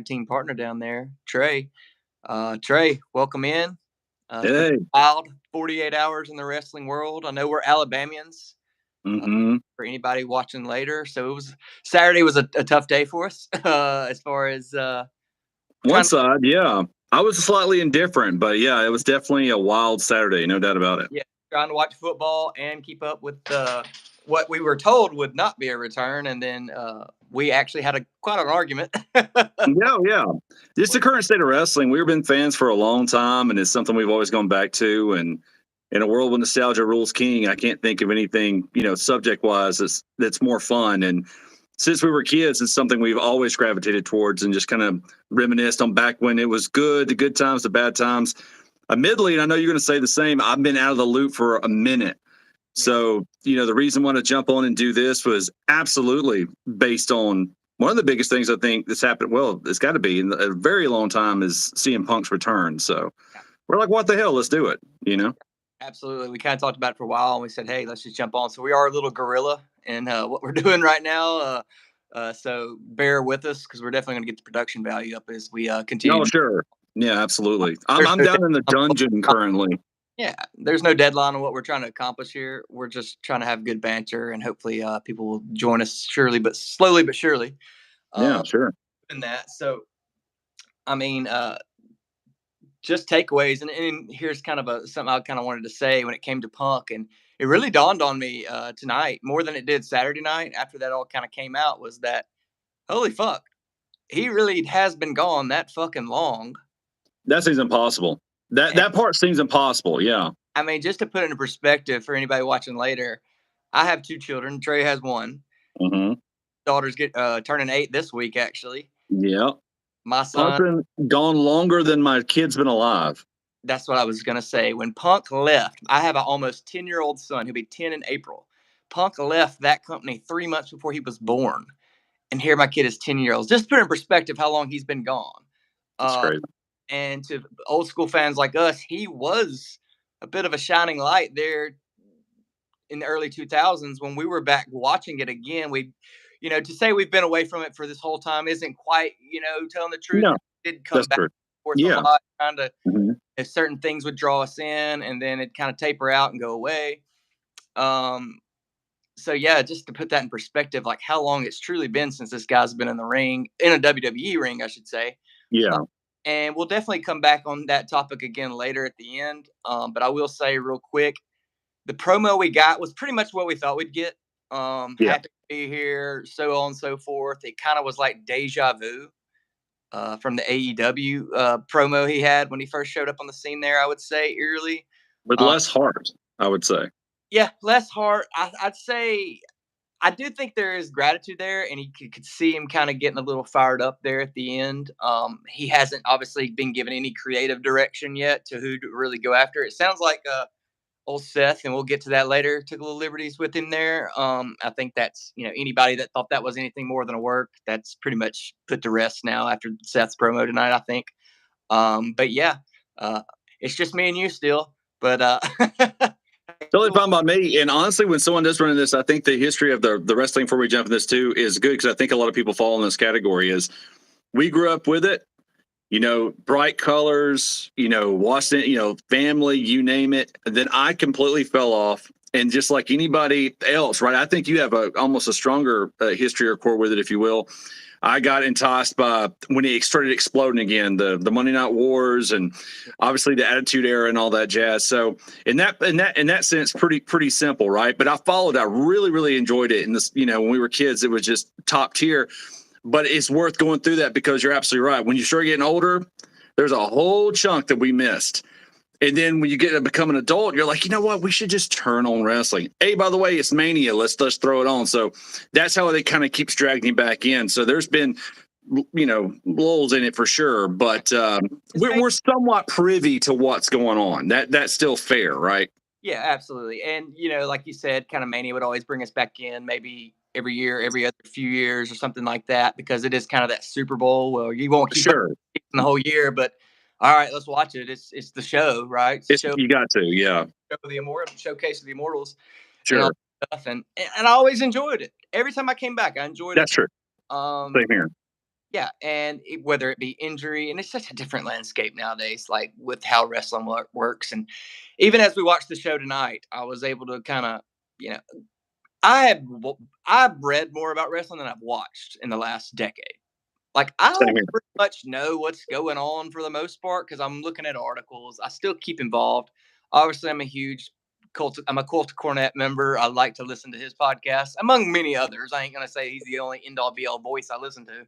team partner down there, Trey. Trey, welcome in. It's been Hey. a wild 48 hours in the wrestling world. I know we're Alabamians. For anybody watching later, so Saturday was a tough day for us as far as One side, yeah. I was slightly indifferent, but yeah, it was definitely a wild Saturday, no doubt about it. Yeah, trying to watch football and keep up with what we were told would not be a return, and then we actually had quite an argument. Yeah. Just the current state of wrestling. We've been fans for a long time, and it's something we've always gone back to. And in a world where nostalgia rules king, I can't think of anything, subject wise that's more fun. And since we were kids, it's something we've always gravitated towards and just kind of reminisced on back when it was good, the good times, the bad times. Admittedly, and I know you're going to say the same, I've been out of the loop for a minute. So, the reason I want to jump on and do this was absolutely based on one of the biggest things I think that's happened. Well, it's got to be in a very long time is CM Punk's return. So we're like, what the hell? Let's do it, Absolutely. We kind of talked about it for a while and we said, hey, let's just jump on. So we are a little guerrilla in what we're doing right now. So bear with us because we're definitely going to get the production value up as we continue. Oh, sure. Yeah, absolutely. I'm down in the dungeon currently. Yeah, there's no deadline on what we're trying to accomplish here. We're just trying to have good banter, and hopefully, people will join us slowly but surely. Yeah, sure. In that, so I mean, just takeaways, and here's kind of something I kind of wanted to say when it came to Punk, and it really dawned on me tonight more than it did Saturday night. After that all kind of came out, was that holy fuck, he really has been gone that fucking long. That seems impossible. That part seems impossible. Yeah. I mean, just to put it into perspective for anybody watching later, I have 2 children. Trey has 1. Daughter's turning 8 this week, actually. Yeah. My son. Punk's been gone longer than my kid's been alive. That's what I was going to say. When Punk left, I have an almost 10-year-old son. He'll be 10 in April. Punk left that company 3 months before he was born. And here my kid is 10 years old. Just to put in perspective how long he's been gone. That's crazy. And to old school fans like us, he was a bit of a shining light there in the early 2000s when we were back watching it again. To say we've been away from it for this whole time isn't quite, telling the truth. No, it did come back forth a lot, kind of if certain things would draw us in and then it'd kind of taper out and go away. So yeah, just to put that in perspective, like how long it's truly been since this guy's been in the ring, in a WWE ring, I should say. Yeah. And we'll definitely come back on that topic again later at the end. But I will say real quick, the promo we got was pretty much what we thought we'd get. Happy to be here, so on and so forth. It kind of was like deja vu from the AEW promo he had when he first showed up on the scene there, I would say, eerily. With less heart, I would say. Yeah, less heart. I'd say I do think there is gratitude there, and you could see him kind of getting a little fired up there at the end. He hasn't obviously been given any creative direction yet to who to really go after. It sounds like old Seth, and we'll get to that later, took a little liberties with him there. I think that's, anybody that thought that was anything more than a work, that's pretty much put to rest now after Seth's promo tonight, I think. But yeah, it's just me and you still. But Totally fine by me. And honestly, when someone does run into this, I think the history of the wrestling before we jump in this too is good because I think a lot of people fall in this category is we grew up with it, bright colors, Washington, family, you name it. And then I completely fell off. And just like anybody else, right? I think you have almost a stronger history or core with it, if you will. I got enticed by when he started exploding again, the Monday Night Wars and obviously the Attitude Era and all that jazz. So in that sense, pretty simple, right? But I followed. I really, really enjoyed it. And this, when we were kids, it was just top tier. But it's worth going through that because you're absolutely right. When you start getting older, there's a whole chunk that we missed. And then when you get to become an adult, you're like, you know what? We should just turn on wrestling. Hey, by the way, it's Mania. Let's throw it on. So that's how it kind of keeps dragging back in. So there's been, lulls in it for sure. But we're somewhat privy to what's going on. That's still fair, right? Yeah, absolutely. And, like you said, kind of Mania would always bring us back in maybe every year, every other few years or something like that, because it is kind of that Super Bowl. Well, you won't keep the whole year, but all right, let's watch it. It's the show, right? It's the show, you got to, yeah. Showcase of the Immortals. Sure. And I always enjoyed it. Every time I came back, I enjoyed it. That's true. Same here. Yeah, and whether it be injury, and it's such a different landscape nowadays, like with how wrestling works. And even as we watched the show tonight, I was able to kind of, you know, I have I've read more about wrestling than I've watched in the last decade. Like I Same don't here. pretty much know what's going on for the most part because I'm looking at articles. I still keep involved. Obviously, I'm a Cult Cornet member. I like to listen to his podcast, among many others. I ain't gonna say he's the only end all be all voice I listen to,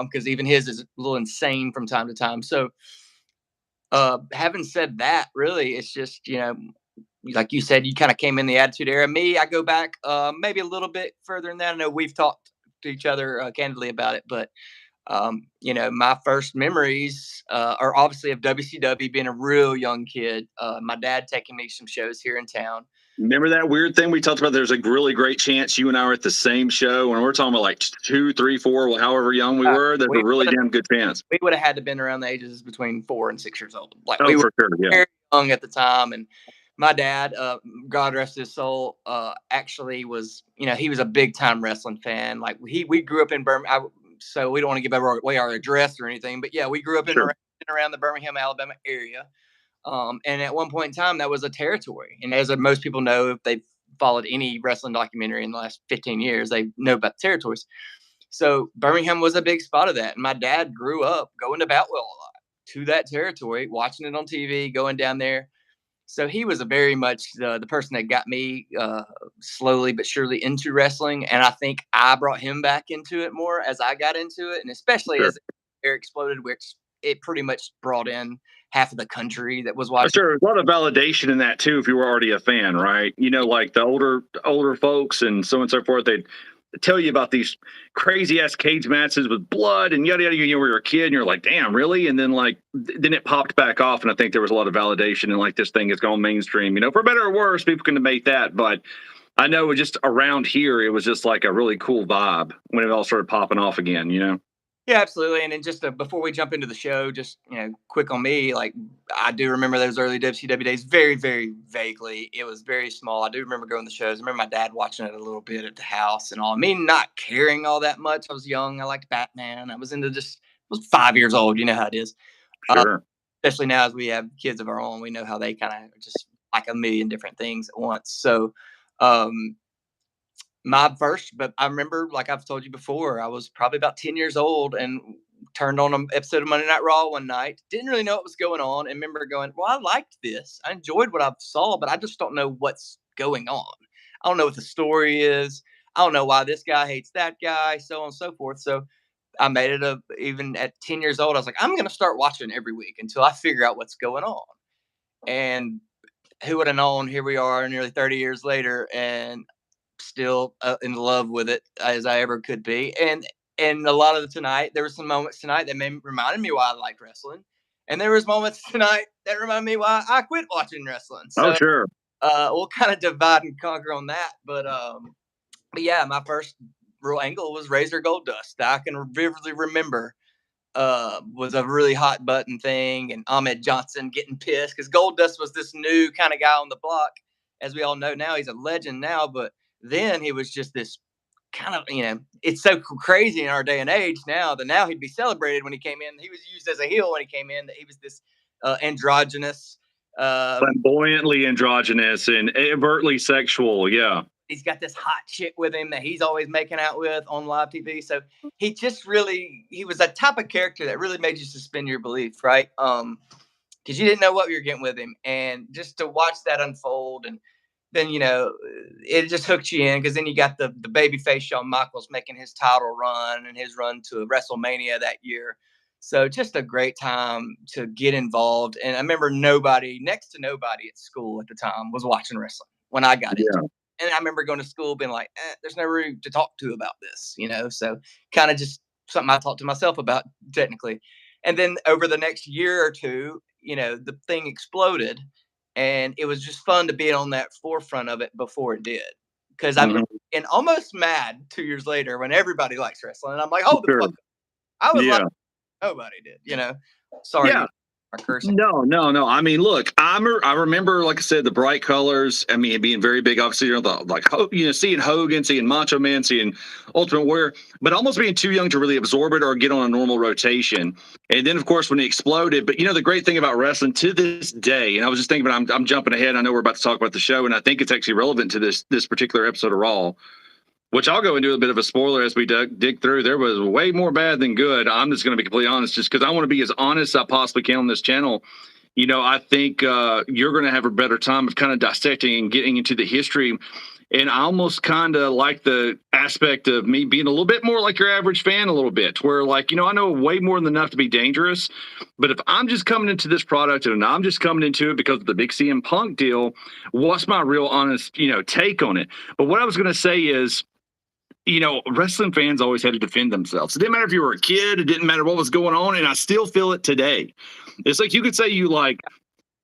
because even his is a little insane from time to time. So, having said that, really, it's just like you said, you kind of came in the Attitude Era. Me, I go back maybe a little bit further than that. I know we've talked to each other candidly about it, but my first memories are obviously of WCW being a real young kid. My dad taking me some shows here in town. Remember that weird thing we talked about? There's a really great chance you and I were at the same show, and we're talking about like 2, 3, 4, however young we Uh, were. There's a we really would damn good chance. have had to been around the ages between 4 and 6 years old. Like Oh, we were for sure. Yeah. very young at the time, and my dad, God rest his soul, actually was he was a big time wrestling fan. Like we grew up in Birmingham, so we don't want to give away our address or anything, but yeah, we grew up Sure. around the Birmingham, Alabama area. And at one point in time, that was a territory. And as most people know, if they've followed any wrestling documentary in the last 15 years, they know about the territories. So Birmingham was a big spot of that. And my dad grew up going to Boutwell a lot to that territory, watching it on TV, going down there. So he was a very much the person that got me slowly but surely into wrestling. And I think I brought him back into it more as I got into it. And especially Sure. as Air exploded, which it pretty much brought in half of the country that was Oh, watching. sure. There's a lot of validation in that too if you were already a fan, right? Like the older folks and so on and so forth, they'd tell you about these crazy ass cage matches with blood and yada yada. You were a kid and you're like, damn, really? And then then it popped back off, and I think there was a lot of validation and like this thing has gone mainstream. For better or worse, people can debate that, but I know just around here, it was just like a really cool vibe when it all started popping off again. Yeah, absolutely. And then just before we jump into the show, just quick on me. Like I do remember those early WCW days very, very vaguely. It was very small. I do remember going to the shows. I remember my dad watching it a little bit at the house and all. Me not caring all that much. I was young. I liked Batman. I was into just I was 5 years old. You know how it is. Uh, Sure. Especially now as we have kids of our own, we know how they kind of just like a million different things at once. So um, but I remember, like I've told you before, I was probably about 10 years old and turned on an episode of Monday Night Raw one night. Didn't really know what was going on, and remember going, "Well, I liked this. I enjoyed what I saw, but I just don't know what's going on. I don't know what the story is. I don't know why this guy hates that guy, so on and so forth." So I made it even at 10 years old. I was like, I'm going to start watching every week until I figure out what's going on. And who would have known? Here we are, nearly 30 years later, and still in love with it as I ever could be. And a lot of there were some moments tonight that reminded me why I liked wrestling, and there was moments tonight that reminded me why I quit watching wrestling. Oh, So sure. we'll kind of divide and conquer on that. But yeah, my first real angle was Razor Gold Dust. I can vividly remember was a really hot button thing, and Ahmed Johnson getting pissed because Goldust was this new kind of guy on the block. As we all know now, he's a legend now, but then he was just this kind of, it's so crazy in our day and age now that now he'd be celebrated when he came in. He was used as a heel when he came in, that he was this androgynous. Flamboyantly androgynous and overtly sexual. Yeah. He's got this hot chick with him that he's always making out with on live TV. So he was a type of character that really made you suspend your belief, right? Because you didn't know what you were getting with him, and just to watch that unfold, and then it just hooked you in because then you got the babyface Shawn Michaels making his title run and his run to WrestleMania that year. So just a great time to get involved. And I remember next to nobody at school at the time was watching wrestling when I got into Yeah. it. And I remember going to school being like, there's no room to talk to about this, So kind of just something I talked to myself about technically. And then over the next year or two, the thing exploded, and it was just fun to be on that forefront of it before it did. Because I remember getting almost mad 2 years later when everybody likes wrestling, and I'm like, hold the Sure. fuck up. I was like, Yeah. nobody did, Sorry. Yeah. Am I cursing? No. I mean, look, I remember, like I said, the bright colors. I mean, it being very big. Obviously, seeing Hogan, seeing Macho Man, seeing Ultimate Warrior, but almost being too young to really absorb it or get on a normal rotation. And then, of course, when it exploded. But the great thing about wrestling to this day, and I was just thinking, but I'm jumping ahead. I know we're about to talk about the show, and I think it's actually relevant to this particular episode of Raw. Which I'll go into a bit of a spoiler as we dig through. There was way more bad than good. I'm just going to be completely honest, just because I want to be as honest as I possibly can on this channel. I think you're going to have a better time of kind of dissecting and getting into the history. And I almost kind of like the aspect of me being a little bit more like your average fan, a little bit, where I know way more than enough to be dangerous. But if I'm just coming into this product and I'm just coming into it because of the big CM Punk deal, what's my real honest, take on it? But what I was going to say is, wrestling fans always had to defend themselves. It didn't matter if you were a kid. It didn't matter what was going on. And I still feel it today. It's like you could say you like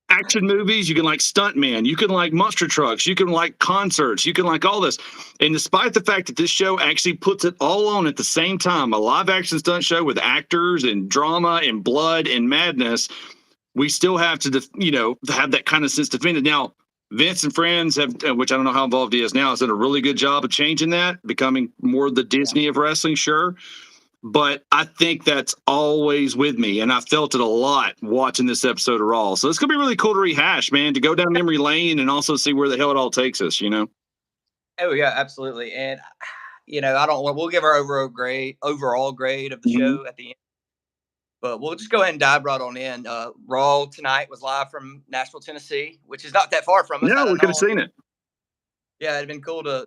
action movies. You can like stuntman. You can like monster trucks. You can like concerts. You can like all this. And despite the fact that this show actually puts it all on at the same time, a live action stunt show with actors and drama and blood and madness, we still have to, have that kind of sense to defend it. Now, Vince and Friends have, which I don't know how involved he is now, has done a really good job of changing that, becoming more the Disney of wrestling, sure. But I think that's always with me, and I felt it a lot watching this episode of Raw. So it's gonna be really cool to rehash, man, to go down memory lane and also see where the hell it all takes us. Oh yeah, absolutely. And I don't want. We'll give our overall grade of the Mm-hmm. show at the end. But we'll just go ahead and dive right on in. Raw tonight was live from Nashville, Tennessee, which is not that far from us. Yeah, I'd we have could have known. seen it. Yeah, it'd been cool to.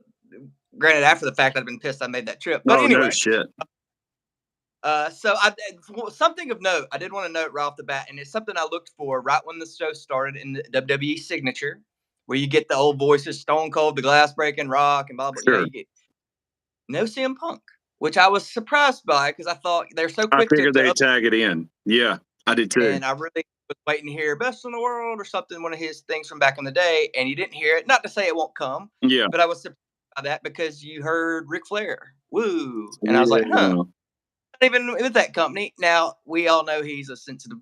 Granted, after the fact, I'd been pissed I made that trip. But Oh no anyway, shit. so something of note, I did want to note right off the bat, and it's something I looked for right when the show started in the WWE signature, where you get the old voices, Stone Cold, the glass breaking, Rock, and blah blah. Sure. You get no CM Punk, which I was surprised by because I thought they're so I quick figured to they'd up, tag it in. Yeah, I did too. and I really was waiting to hear "Best in the World" or something, one of his things from back in the day, and you didn't hear it. Not to say it won't come, Yeah. but I was surprised by that because you heard Ric Flair, woo, and I was like, huh. Yeah. Even with that company. Now we all know he's a sensitive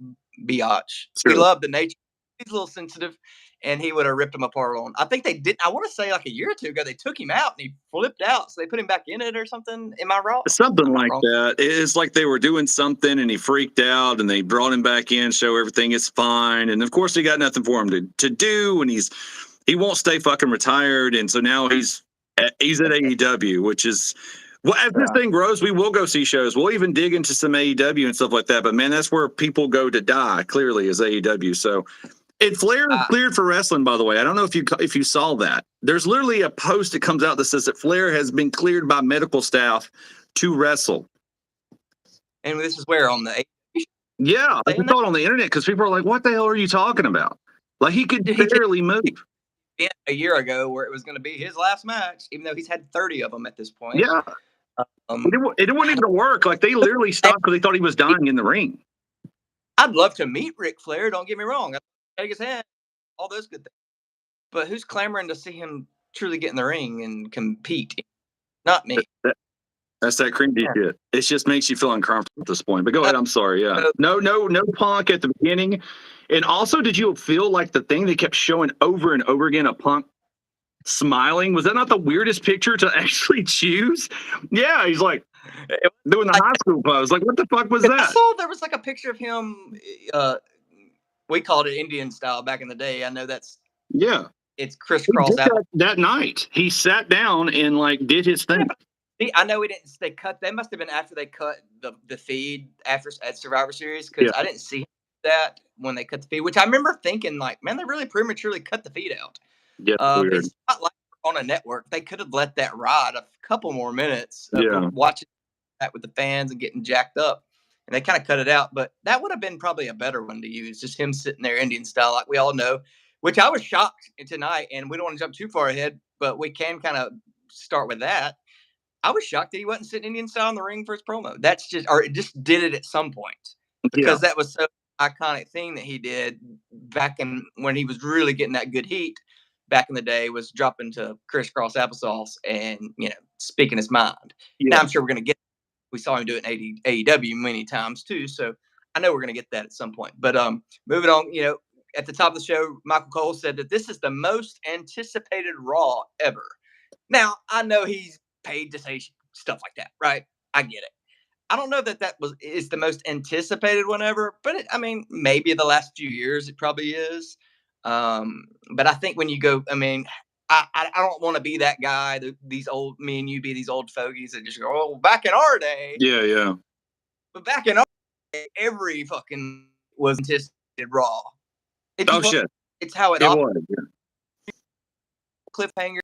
biatch. We Sure. love the nature. He's a little sensitive, and he would have ripped him apart on. I think they did. I want to say like a year or two ago, they took him out and he flipped out, so they put him back in it or something. Am I wrong? Something I'm not like wrong. that. It's like they were doing something and he freaked out and they brought him back in, show everything is fine. And of course, they got nothing for him to do. And he won't stay fucking retired. And so now he's at AEW, which is, well, as this thing grows, we will go see shows. We'll even dig into some AEW and stuff like that. But man, that's where people go to die, clearly, is AEW. So, and Flair is cleared for wrestling, by the way. I don't know if you saw that. There's literally a post that comes out that says that Flair has been cleared by medical staff to wrestle. And this is where on the Yeah, I saw it on the internet because people are like, "What the hell are you talking about?" Like he could barely move. a year ago where it was going to be his last match, even though he's had 30 of them at this point. Yeah, it wouldn't even work. Like they literally stopped because they thought he was dying in the ring. I'd love to meet Ric Flair. Don't get me wrong. I'd shake his hand, all those good things. But who's clamoring to see him truly get in the ring and compete? Not me. That's that cringy shit. It just makes you feel uncomfortable at this point. But go ahead. I'm sorry. Yeah. No Punk at the beginning. And also, did you feel like the thing they kept showing over and over again, a Punk smiling? Was that not the weirdest picture to actually choose? Yeah, he's like doing the high school pose. Like, what the fuck was that? I saw there was like a picture of him. We called it Indian style back in the day. I know that's it's crisscross out. That night, he sat down and like did his thing. See, I know we didn't. They cut. They must have been after they cut the feed after at Survivor Series because I didn't see that when they cut the feed. Which I remember thinking like, man, they really prematurely cut the feed out. Yeah, it's not like on a network. They could have let that ride a couple more minutes of watching that with the fans and getting jacked up. And they kind of cut it out, but that would have been probably a better one to use. Just him sitting there Indian style, like we all know. Which I was shocked tonight, and we don't want to jump too far ahead, but we can kind of start with that. I was shocked that he wasn't sitting Indian style in the ring for his promo. That's just, or it just did it at some point because that was so iconic thing that he did back in when he was really getting that good heat back in the day was dropping to crisscross applesauce and, speaking his mind. Now I'm sure we're going to get, we saw him do it in AEW many times too. So I know we're gonna get that at some point. But moving on, at the top of the show, Michael Cole said that this is the most anticipated Raw ever. Now, I know he's paid to say stuff like that, right? I get it. I don't know that is the most anticipated one ever, but I mean, maybe the last few years it probably is. But I think when you go, I mean, I don't want to be that guy. These old me and you be these old fogies that just go, oh, back in our day. Yeah, yeah. But back in our day, every fucking was anticipated Raw. Oh shit! It's how it was. Yeah. Cliffhanger.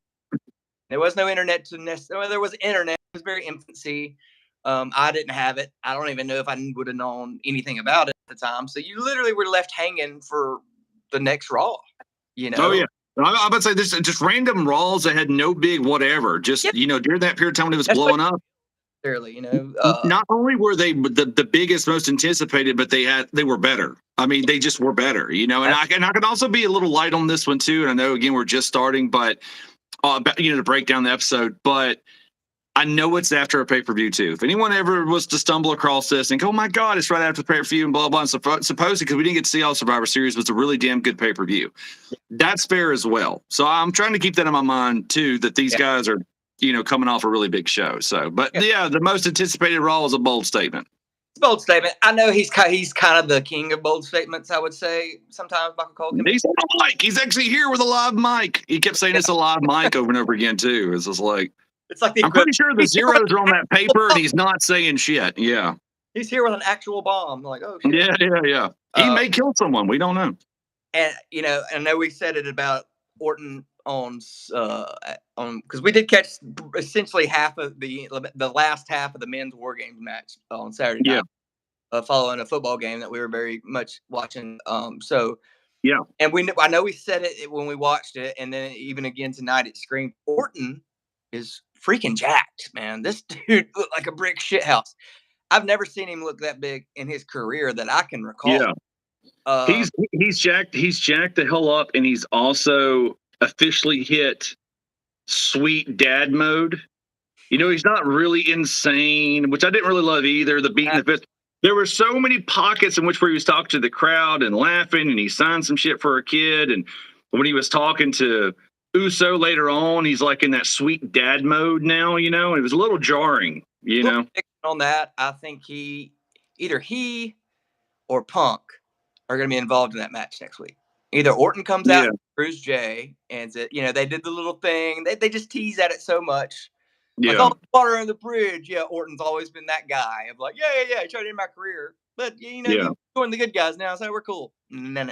There was no internet to necessarily. There was internet. It was very infancy. I didn't have it. I don't even know if I would have known anything about it at the time. So you literally were left hanging for the next Raw. Oh yeah. I'm about to say this just random Raws that had no big whatever. Just during that period of time when it was blowing up. Clearly, not only were they the biggest, most anticipated, but they were better. I mean, they just were better, And I can also be a little light on this one too. And I know again we're just starting, but to break down the episode, but I know it's after a pay-per-view too. If anyone ever was to stumble across this and go, oh my God, it's right after the pay-per-view and blah, blah, and supposedly because we didn't get to see all Survivor Series was a really damn good pay-per-view. That's fair as well. So I'm trying to keep that in my mind too, that these guys are, coming off a really big show. So, but the most anticipated Raw is a bold statement. It's a bold statement. I know he's kind of the king of bold statements, I would say. Sometimes Michael Cole can He's on a mic. He's actually here with a live mic. He kept saying it's a live mic over and over again too. It's just like, I'm pretty sure the zeros are on that paper and he's not saying shit. Yeah. He's here with an actual bomb. Like, oh shit. Yeah. He may kill someone. We don't know. And I know we said it about Orton on because we did catch essentially half of the last half of the men's War Games match on Saturday night. Following a football game that we were very much watching. So yeah. And I know we said it when we watched it, and then even again tonight it screamed Orton is freaking jacked, man. This dude looked like a brick shithouse. I've never seen him look that big in his career that I can recall. Yeah. He's jacked. He's jacked the hell up, and he's also officially hit sweet dad mode. He's not really insane, which I didn't really love either. The beating the fist. There were so many pockets in which where he was talking to the crowd and laughing, and he signed some shit for a kid. And when he was talking to Uso later on, he's like in that sweet dad mode now, and it was a little jarring, On that, I think either he or Punk are going to be involved in that match next week. Either Orton comes out and screws Jay, and they did the little thing. They just tease at it so much. Yeah. Like, all the water in the bridge. Yeah, Orton's always been that guy of like, yeah, tried to end my career. But, you join the good guys now, so we're cool. Nah.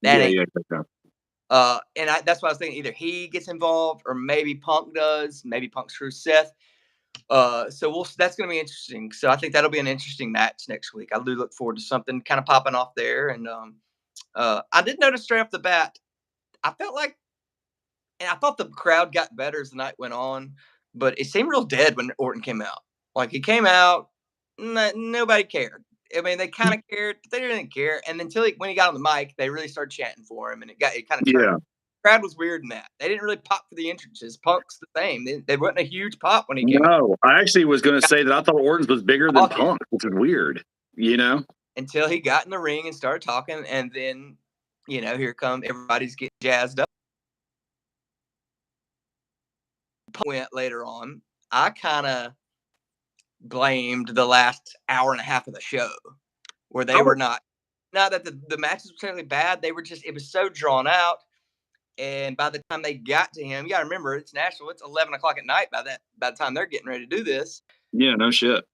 That ain't. And that's why I was thinking either he gets involved or maybe Punk does. Maybe Punk screws Seth. So that's going to be interesting. So I think that'll be an interesting match next week. I do look forward to something kind of popping off there. And I did notice straight off the bat, I felt like, and I thought the crowd got better as the night went on, but it seemed real dead when Orton came out. Like he came out, nobody cared. I mean, they kind of cared, but they didn't care. And until when he got on the mic, they really started chanting for him, and it kind of turned. Yeah. The crowd was weird in that. They didn't really pop for the entrances. Punk's the same. They wasn't a huge pop when he came. No, I actually was going to say that I thought Orton's was bigger than Punk, which is weird, Until he got in the ring and started talking, and then, here come everybody's getting jazzed up. Went later on. I kind of blamed the last hour and a half of the show where they were not that the matches were terribly bad. They were just, it was so drawn out. And by the time they got to him, you got to remember it's Nashville. It's 11 o'clock at night by the time they're getting ready to do this. Yeah, no shit.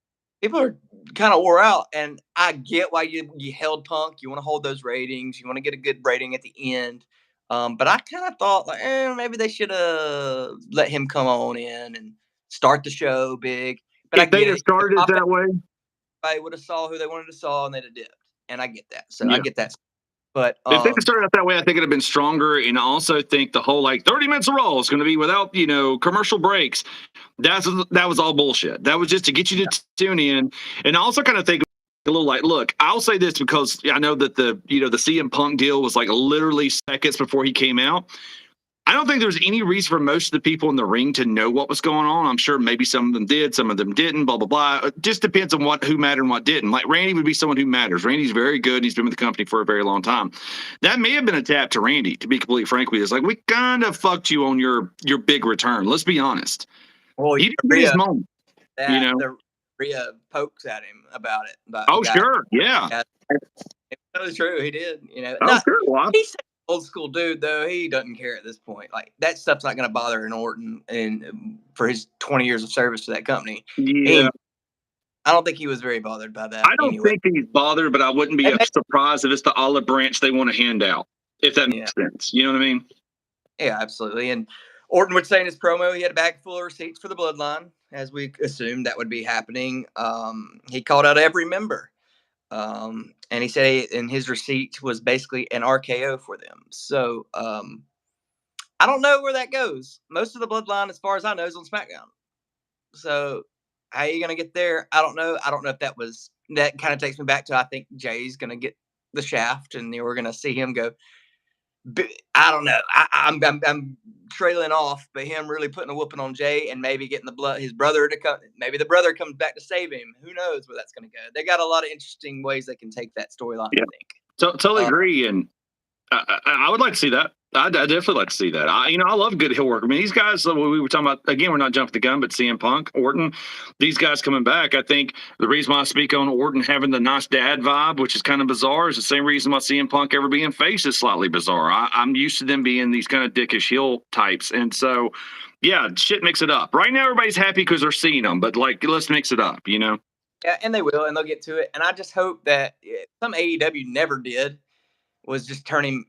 People are kind of wore out, and I get why you held Punk. You want to hold those ratings. You want to get a good rating at the end. But I kind of thought like, maybe they should have let him come on in and start the show big. But if they'd have started it that way, I would have saw who they wanted to saw, and they'd have dipped. And I get that. So I get that. But if they had started out that way, I think it'd have been stronger. And I also think the whole 30 minutes of Raw is going to be without commercial breaks. That was all bullshit. That was just to get you to tune in. And I also kind of think a little look, I'll say this because I know that the CM Punk deal was literally seconds before he came out. I don't think there's any reason for most of the people in the ring to know what was going on. I'm sure maybe some of them did, some of them didn't, blah, blah, blah. It just depends on who mattered and what didn't. Like Randy would be someone who matters. Randy's very good. And he's been with the company for a very long time. That may have been a tap to Randy, to be completely frank with you. It's like, we kind of fucked you on your big return. Let's be honest. Well, He didn't get his moment, you know? The Rhea pokes at him about it. Oh, sure. Yeah. That was true. He did. You know, Oh, sure. Well, he's an old school dude, though. He doesn't care at this point. Like that stuff's not going to bother an Orton, and for his 20 years of service to that company, yeah. I don't think he was very bothered by that. I don't think he's bothered, but I wouldn't be surprised if it's the olive branch they want to hand out, if that makes sense. You know what I mean? Yeah, absolutely. And Orton would say in his promo he had a bag full of receipts for the Bloodline, as we assumed that would be happening. He called out every member. And he said in his receipt was basically an RKO for them. So I don't know where that goes. Most of the Bloodline, as far as I know, is on SmackDown. So how are you going to get there? I don't know. I don't know if that kind of takes me back to, I think Jay's going to get the shaft and we're going to see him go. I don't know. I'm trailing off, but him really putting a whooping on Jay and maybe getting his brother to come. Maybe the brother comes back to save him. Who knows where that's going to go? They got a lot of interesting ways they can take that storyline. Yeah. I think. Totally agree, and I would like to see that. I definitely like to see that. I love good heel work. I mean, these guys, we were talking about, again, we're not jumping the gun, but CM Punk, Orton, these guys coming back. I think the reason why I speak on Orton having the nice dad vibe, which is kind of bizarre, is the same reason why CM Punk ever being face is slightly bizarre. I'm used to them being these kind of dickish heel types. And so, yeah, shit, mix it up. Right now, everybody's happy because they're seeing them, but like, let's mix it up, you know? Yeah, and they will, and they'll get to it. And I just hope that some AEW never did was just turning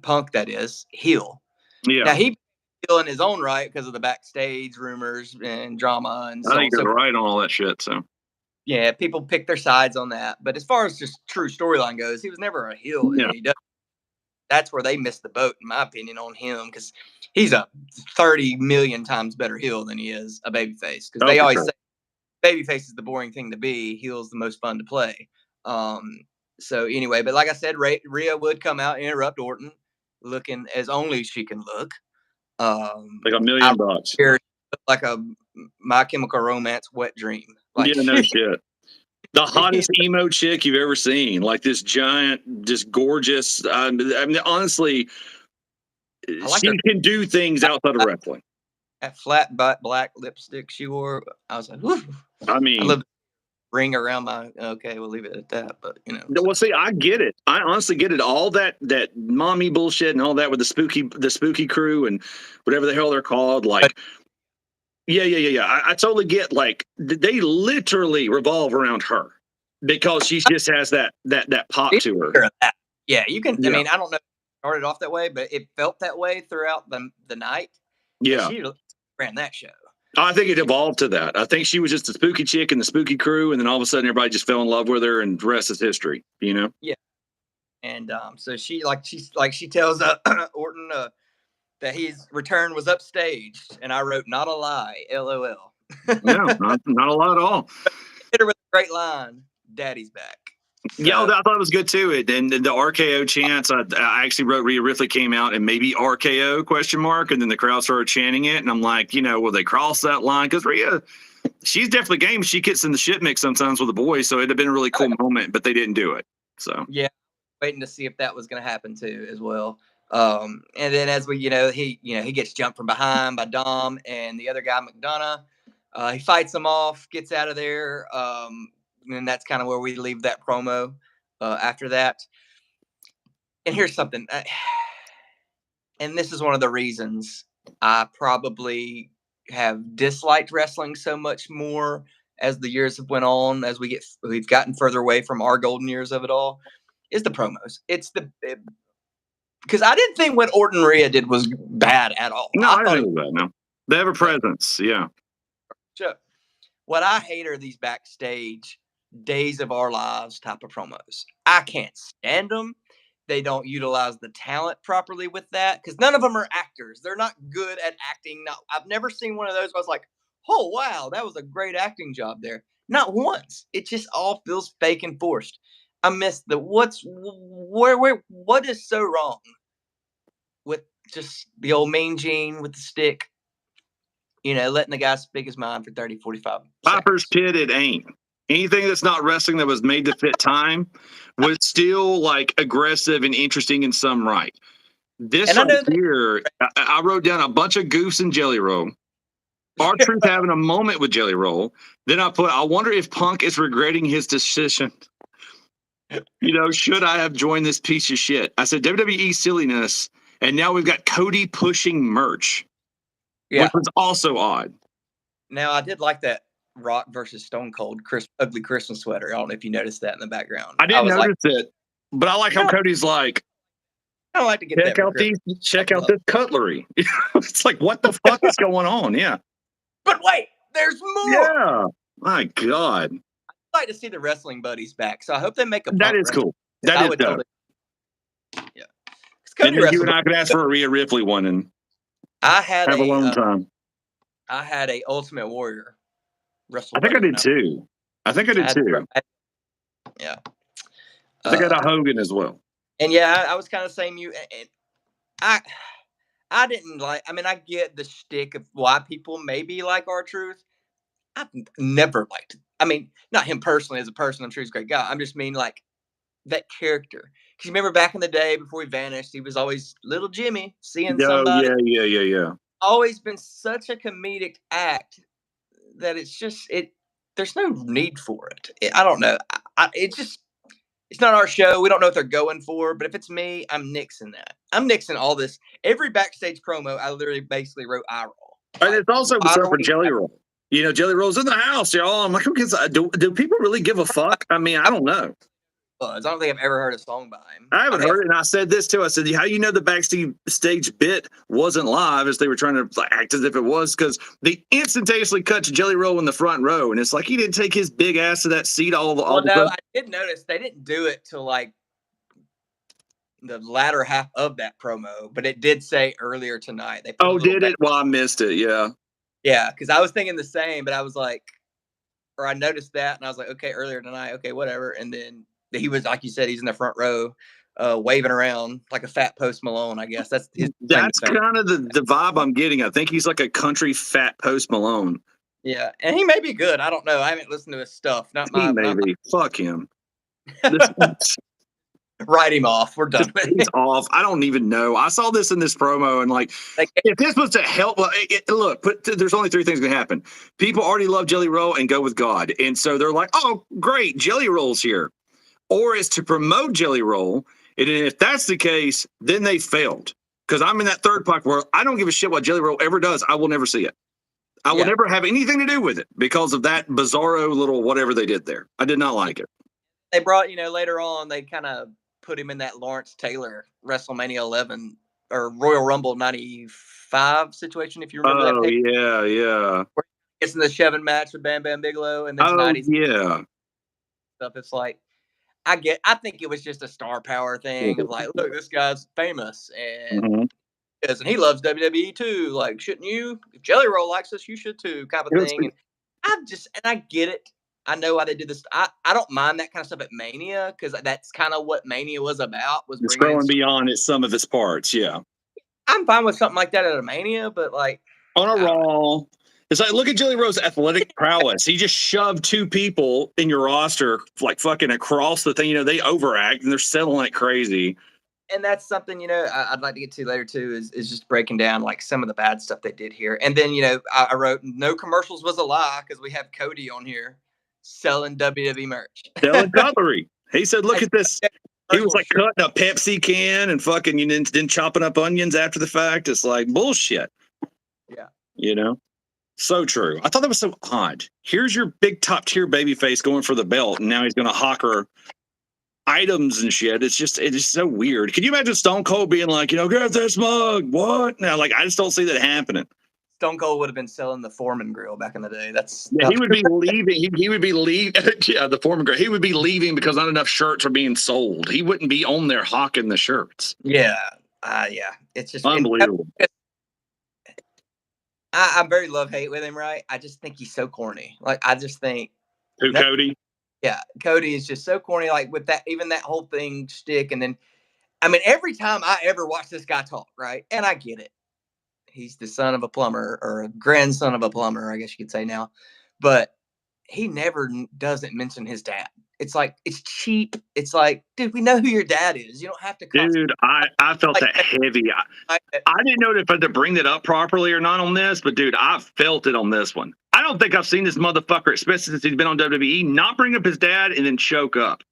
Punk, that is, heel. Yeah. Now he heel in his own right because of the backstage rumors and drama and so I think you're right on all that shit. So yeah, people pick their sides on that. But as far as just true storyline goes, he was never a heel. Yeah. That's where they missed the boat, in my opinion, on him because he's a 30 million times better heel than he is a babyface. Because they always say babyface is the boring thing to be, heel's the most fun to play. So anyway, but like I said, Rhea would come out and interrupt Orton, looking as only she can look. Like $1 million. Like a My Chemical Romance wet dream. Like, yeah, no shit. The hottest emo chick you've ever seen. Like this giant, just gorgeous. I mean, honestly, she can do things outside of wrestling. That flat butt black lipstick she wore, I was like, whew. I mean, I love ring around my. Okay, we'll leave it at that. But well, see, I get it. I honestly get it. All that mommy bullshit and all that with the spooky crew and whatever the hell they're called. Like, yeah. I totally get. Like, they literally revolve around her because she just has that pop to her. Yeah, you can. I mean, I don't know. If it started off that way, but it felt that way throughout the night. Yeah, she ran that show. I think it evolved to that. I think she was just a spooky chick in the spooky crew, and then all of a sudden everybody just fell in love with her, and the rest is history. You know? Yeah. And so she tells Orton that his return was upstaged, and I wrote "not a lie," LOL. No, not a lie at all. Hit her with a great line, "Daddy's back." So, yeah, I thought it was good too. And the RKO chants, I actually wrote Rhea Ripley came out and maybe RKO ? And then the crowd started chanting it, and I'm like, will they cross that line? Because Rhea, she's definitely game. She gets in the shit mix sometimes with the boys, so it'd have been a really cool moment, but they didn't do it. So yeah, waiting to see if that was going to happen too as well. And then as we, he gets jumped from behind by Dom and the other guy, McDonough. He fights him off, gets out of there. And that's kind of where we leave that promo after that. And here's something. And this is one of the reasons I probably have disliked wrestling so much more as the years have went on, as we've gotten further away from our golden years of it all, is the promos. Because I didn't think what Orton Rhea did was bad at all. No, I didn't think that. No, they have a presence. Yeah. Sure. What I hate are these backstage days of our lives type of promos. I can't stand them. They don't utilize the talent properly with that because none of them are actors. They're not good at acting. I've never seen one of those where I was like, oh, wow, that was a great acting job there. Not once. It just all feels fake and forced. I miss what is so wrong with just the old mean gene with the stick. Letting the guy speak his mind for 30, 45 Piper's seconds. Pit, it ain't. Anything that's not wrestling that was made to fit time was still like aggressive and interesting in some right. This And I right know here, I wrote down a bunch of goofs in Jelly Roll. R-Truth having a moment with Jelly Roll. Then I wonder if Punk is regretting his decision. Should I have joined this piece of shit? I said WWE silliness, and now we've got Cody pushing merch, which yeah. was also odd. Now I did like that Rock versus Stone Cold ugly Christmas sweater. I don't know if you noticed that in the background. I I didn't was like, notice it, but I like how Cody's like, I don't like to get that for Christmas. check out this cutlery. It's like, what the fuck is going on? Yeah. But wait, there's more. Yeah. My God. I'd like to see the wrestling buddies back, so I hope they make a That Punk is wrestling. cool. That I is would dope. totally, yeah. And then you and I could ask for a Rhea Ripley one and have alone time. I had a Ultimate Warrior wrestle. I think I did too. Yeah. I think I had a Hogan as well. And yeah, I was kind of saying I didn't like. I mean, I get the shtick of why people maybe like R-Truth. I've never liked it. I mean, not him personally as a person. I'm sure he's a great guy. I'm just mean like that character. Because you remember back in the day before he vanished, he was always little Jimmy seeing somebody. Yeah. Always been such a comedic act that it's just there's no need for it. I don't know. It's not our show. We don't know what they're going for. But if it's me, I'm nixing that. I'm nixing all this. Every backstage promo, I literally basically wrote eye roll. And it's also what's up for Jelly Roll. Jelly Roll's in the house, y'all. I'm like, do people really give a fuck? I mean, I don't know. I don't think I've ever heard a song by him. I haven't heard it, and I said this too. I said, how the backstage bit wasn't live as they were trying to act as if it was, because they instantaneously cut to Jelly Roll in the front row, and it's like he didn't take his big ass to that seat all the no, I did notice they didn't do it till like the latter half of that promo, but it did say earlier tonight. They did it? Well, I missed it. Yeah, because I was thinking the same, but I was like, or I noticed that, and I was like, okay, earlier tonight, okay, whatever, and then he was, like you said, he's in the front row, waving around like a fat Post Malone, I guess. That's kind of the vibe I'm getting. I think he's like a country fat Post Malone. Yeah, and he may be good. I don't know. I haven't listened to his stuff. Fuck him. Write him off. We're done. He's off. I don't even know. I saw this in this promo, and like if this was to help, there's only three things going to happen. People already love Jelly Roll and go with God, and so they're like, oh, great, Jelly Roll's here. Or it's to promote Jelly Roll. And if that's the case, then they failed. Because I'm in that third pocket where I don't give a shit what Jelly Roll ever does. I will never see it. I will never have anything to do with it because of that bizarro little whatever they did there. I did not like it. They brought, later on, they kind of put him in that Lawrence Taylor WrestleMania 11 or Royal Rumble 95 situation, if you remember that. Oh, yeah. Where he gets in the shoving match with Bam Bam Bigelow. And then tonight stuff. It's like, I think it was just a star power thing of like, look, this guy's famous and he loves WWE too. Like, shouldn't you? If Jelly Roll likes us, you should too, kind of thing. And I get it. I know why they did this. I don't mind that kind of stuff at Mania because that's kind of what Mania was about. Was it's growing beyond some of its parts. Yeah, I'm fine with something like that at a Mania, but like on a Raw. It's like, look at Jelly Roll's athletic prowess. He just shoved two people in your roster, like fucking across the thing. They overact and they're selling like crazy. And that's something, I'd like to get to later too, is just breaking down like some of the bad stuff they did here. And then, I wrote, no commercials was a lie because we have Cody on here selling WWE merch. Selling cutlery. He said, look at this. He was like cutting a Pepsi can and fucking, then chopping up onions after the fact. It's like bullshit. Yeah. So true. I thought that was so odd. Here's your big top tier baby face going for the belt, and now he's going to hawker items and shit. It's just so weird. Can you imagine Stone Cold being like, get this mug? What? Now, like, I just don't see that happening. Stone Cold would have been selling the Foreman grill back in the day. He would be leaving. He would be leaving. Yeah, the Foreman grill. He would be leaving because not enough shirts are being sold. He wouldn't be on there hawking the shirts. Yeah. It's just unbelievable. I very love-hate with him, right? I just think he's so corny. Like, I just think... Cody? Yeah, Cody is just so corny, like, with that, even that whole thing shtick, and then I mean, every time I ever watch this guy talk, right? And I get it. He's the son of a plumber or a grandson of a plumber, I guess you could say now. But he never doesn't mention his dad. It's like it's cheap. It's like, dude, we know who your dad is. You don't have to constantly Dude, I felt like that heavy. like I didn't know if I had to bring that up properly or not on this, but dude, I felt it on this one. I don't think I've seen this motherfucker, especially since he's been on WWE, not bring up his dad and then choke up.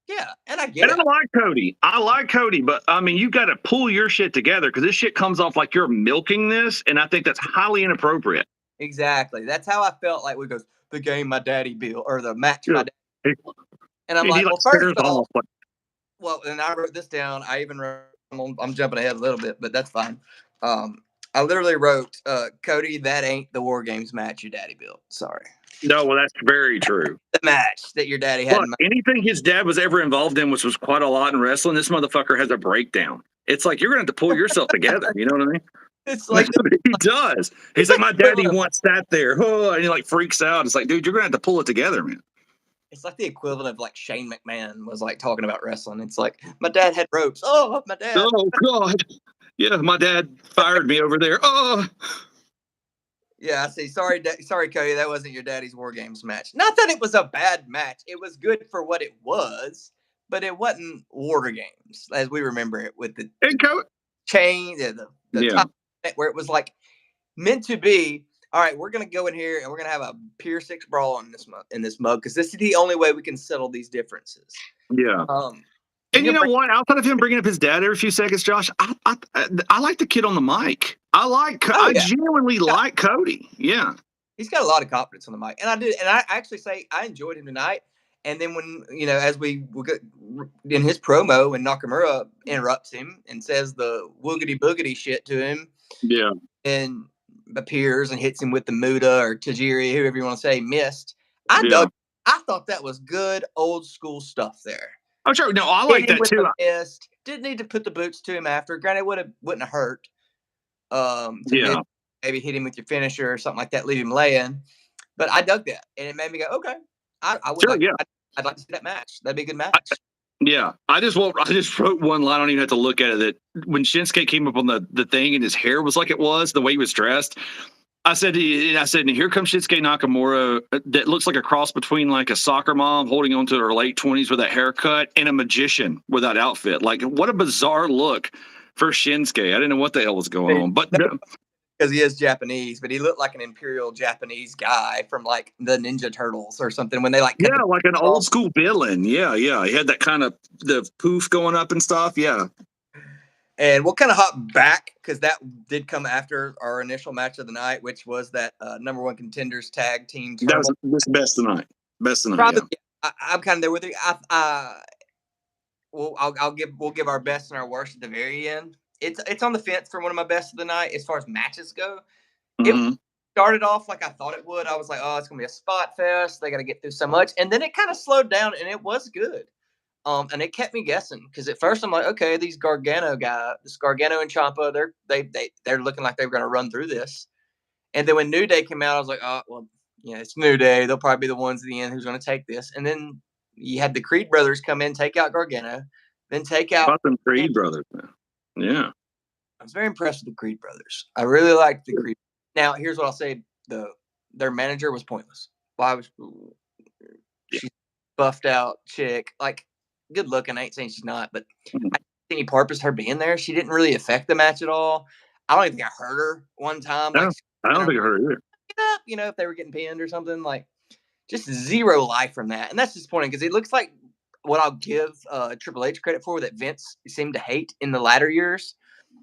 yeah, and I get And it. I like Cody. I like Cody, but I mean, you got to pull your shit together because this shit comes off like you're milking this, and I think that's highly inappropriate. Exactly. That's how I felt like we goes the game my daddy built or the match my Dude, dad. And I'm he like, like well, first stares off, off. Like, well, and I wrote this down. I even wrote. I'm jumping ahead a little bit, but that's fine. Um, I literally wrote, Cody, that ain't the War Games match your daddy built. Sorry. no, well, that's very true. The match that your daddy had Look, in mind. anything his dad was ever involved in, which was quite a lot in wrestling, this motherfucker has a breakdown. It's like you're gonna have to pull yourself together. You know what I mean? It's That's like what he does. He's it's like, like my the daddy equivalent of once sat there, oh, and he like freaks out. It's like, dude, you're gonna have to pull it together, man. it's like the equivalent of like Shane McMahon was like talking about wrestling. It's like my dad had ropes. Oh, my dad. Oh God, yeah, my dad fired me over there. Oh, Yeah, I see. Sorry, sorry, Cody. That wasn't your daddy's War Games match. Not that it was a bad match. It was good for what it was, but it wasn't War Games as we remember it with the and Co- chain, the yeah, top where it was like meant to be. All right, we're gonna go in here and we're gonna have a Pier 6 brawl in this mug because this is the only way we can settle these differences. yeah. And And you you're know what? Outside of him bringing up his dad every few seconds, Josh, I like the kid on the mic. oh I yeah, genuinely like Cody. Yeah, he's got a lot of confidence on the mic, and I did, and I actually say I enjoyed him tonight. And then when as we get in his promo, when Nakamura interrupts him and says the woogity boogity shit to him, yeah, and appears and hits him with the Muda or Tajiri, whoever you want to say, missed. I yeah. dug. I thought that was good old school stuff there. I'm sure. No, I Hit like him that with too. the mist. Didn't need to put the boots to him after. Granted, wouldn't have hurt. To Yeah, maybe hit him with your finisher or something like that, leave him laying. But I dug that, and it made me go, okay, I would sure. like, Yeah, I'd like to see that match. That'd be a good I, match. yeah. I just wrote one line. I don't even have to look at it. That when Shinsuke came up on the thing and his hair was like it was, the way he was dressed. And here comes Shinsuke Nakamura that looks like a cross between like a soccer mom holding on to her late 20s with a haircut and a magician without outfit. Like, what a bizarre look for Shinsuke. I didn't know what the hell was going on. But Because he is Japanese, but he looked like an imperial Japanese guy from like the Ninja Turtles or something when they like cut yeah, the like an off. old school villain. Yeah, yeah. He had that kind of the poof going up and stuff. Yeah. And we'll kind of hop back because that did come after our initial match of the night, which was that number one contenders tag team That was Turmoil. this best tonight. Best tonight, Probably, yeah. I'm kind of there with you. We'll give our best and our worst at the very end. It's on the fence for one of my best of the night as far as matches go. It Mm-hmm. started off like I thought it would. I was like, oh, it's gonna be a spot fest. They got to get through so much, and then it kind of slowed down, and it was good. And it kept me guessing because at first I'm like, okay, these Gargano guy, this Gargano and Ciampa, they're looking like they're gonna run through this. And then when New Day came out, I was like, oh well, yeah, it's New Day. They'll probably be the ones at the end who's gonna take this. And then you had the Creed brothers come in, take out Gargano, then take out. About them Creed brothers, man. Yeah. I was very impressed with the Creed brothers. I really liked the Creed. Now, here's what I'll say: their manager was pointless. Why was she's buffed out chick? Like, good looking. I ain't saying she's not, but Mhm. I didn't see any purpose her being there. She didn't really affect the match at all. I don't even think I heard her one time. Like, I don't think I heard it either. up, if they were getting pinned or something. Like, just zero life from that, and that's disappointing because it looks like what I'll give Triple H credit for that Vince seemed to hate in the latter years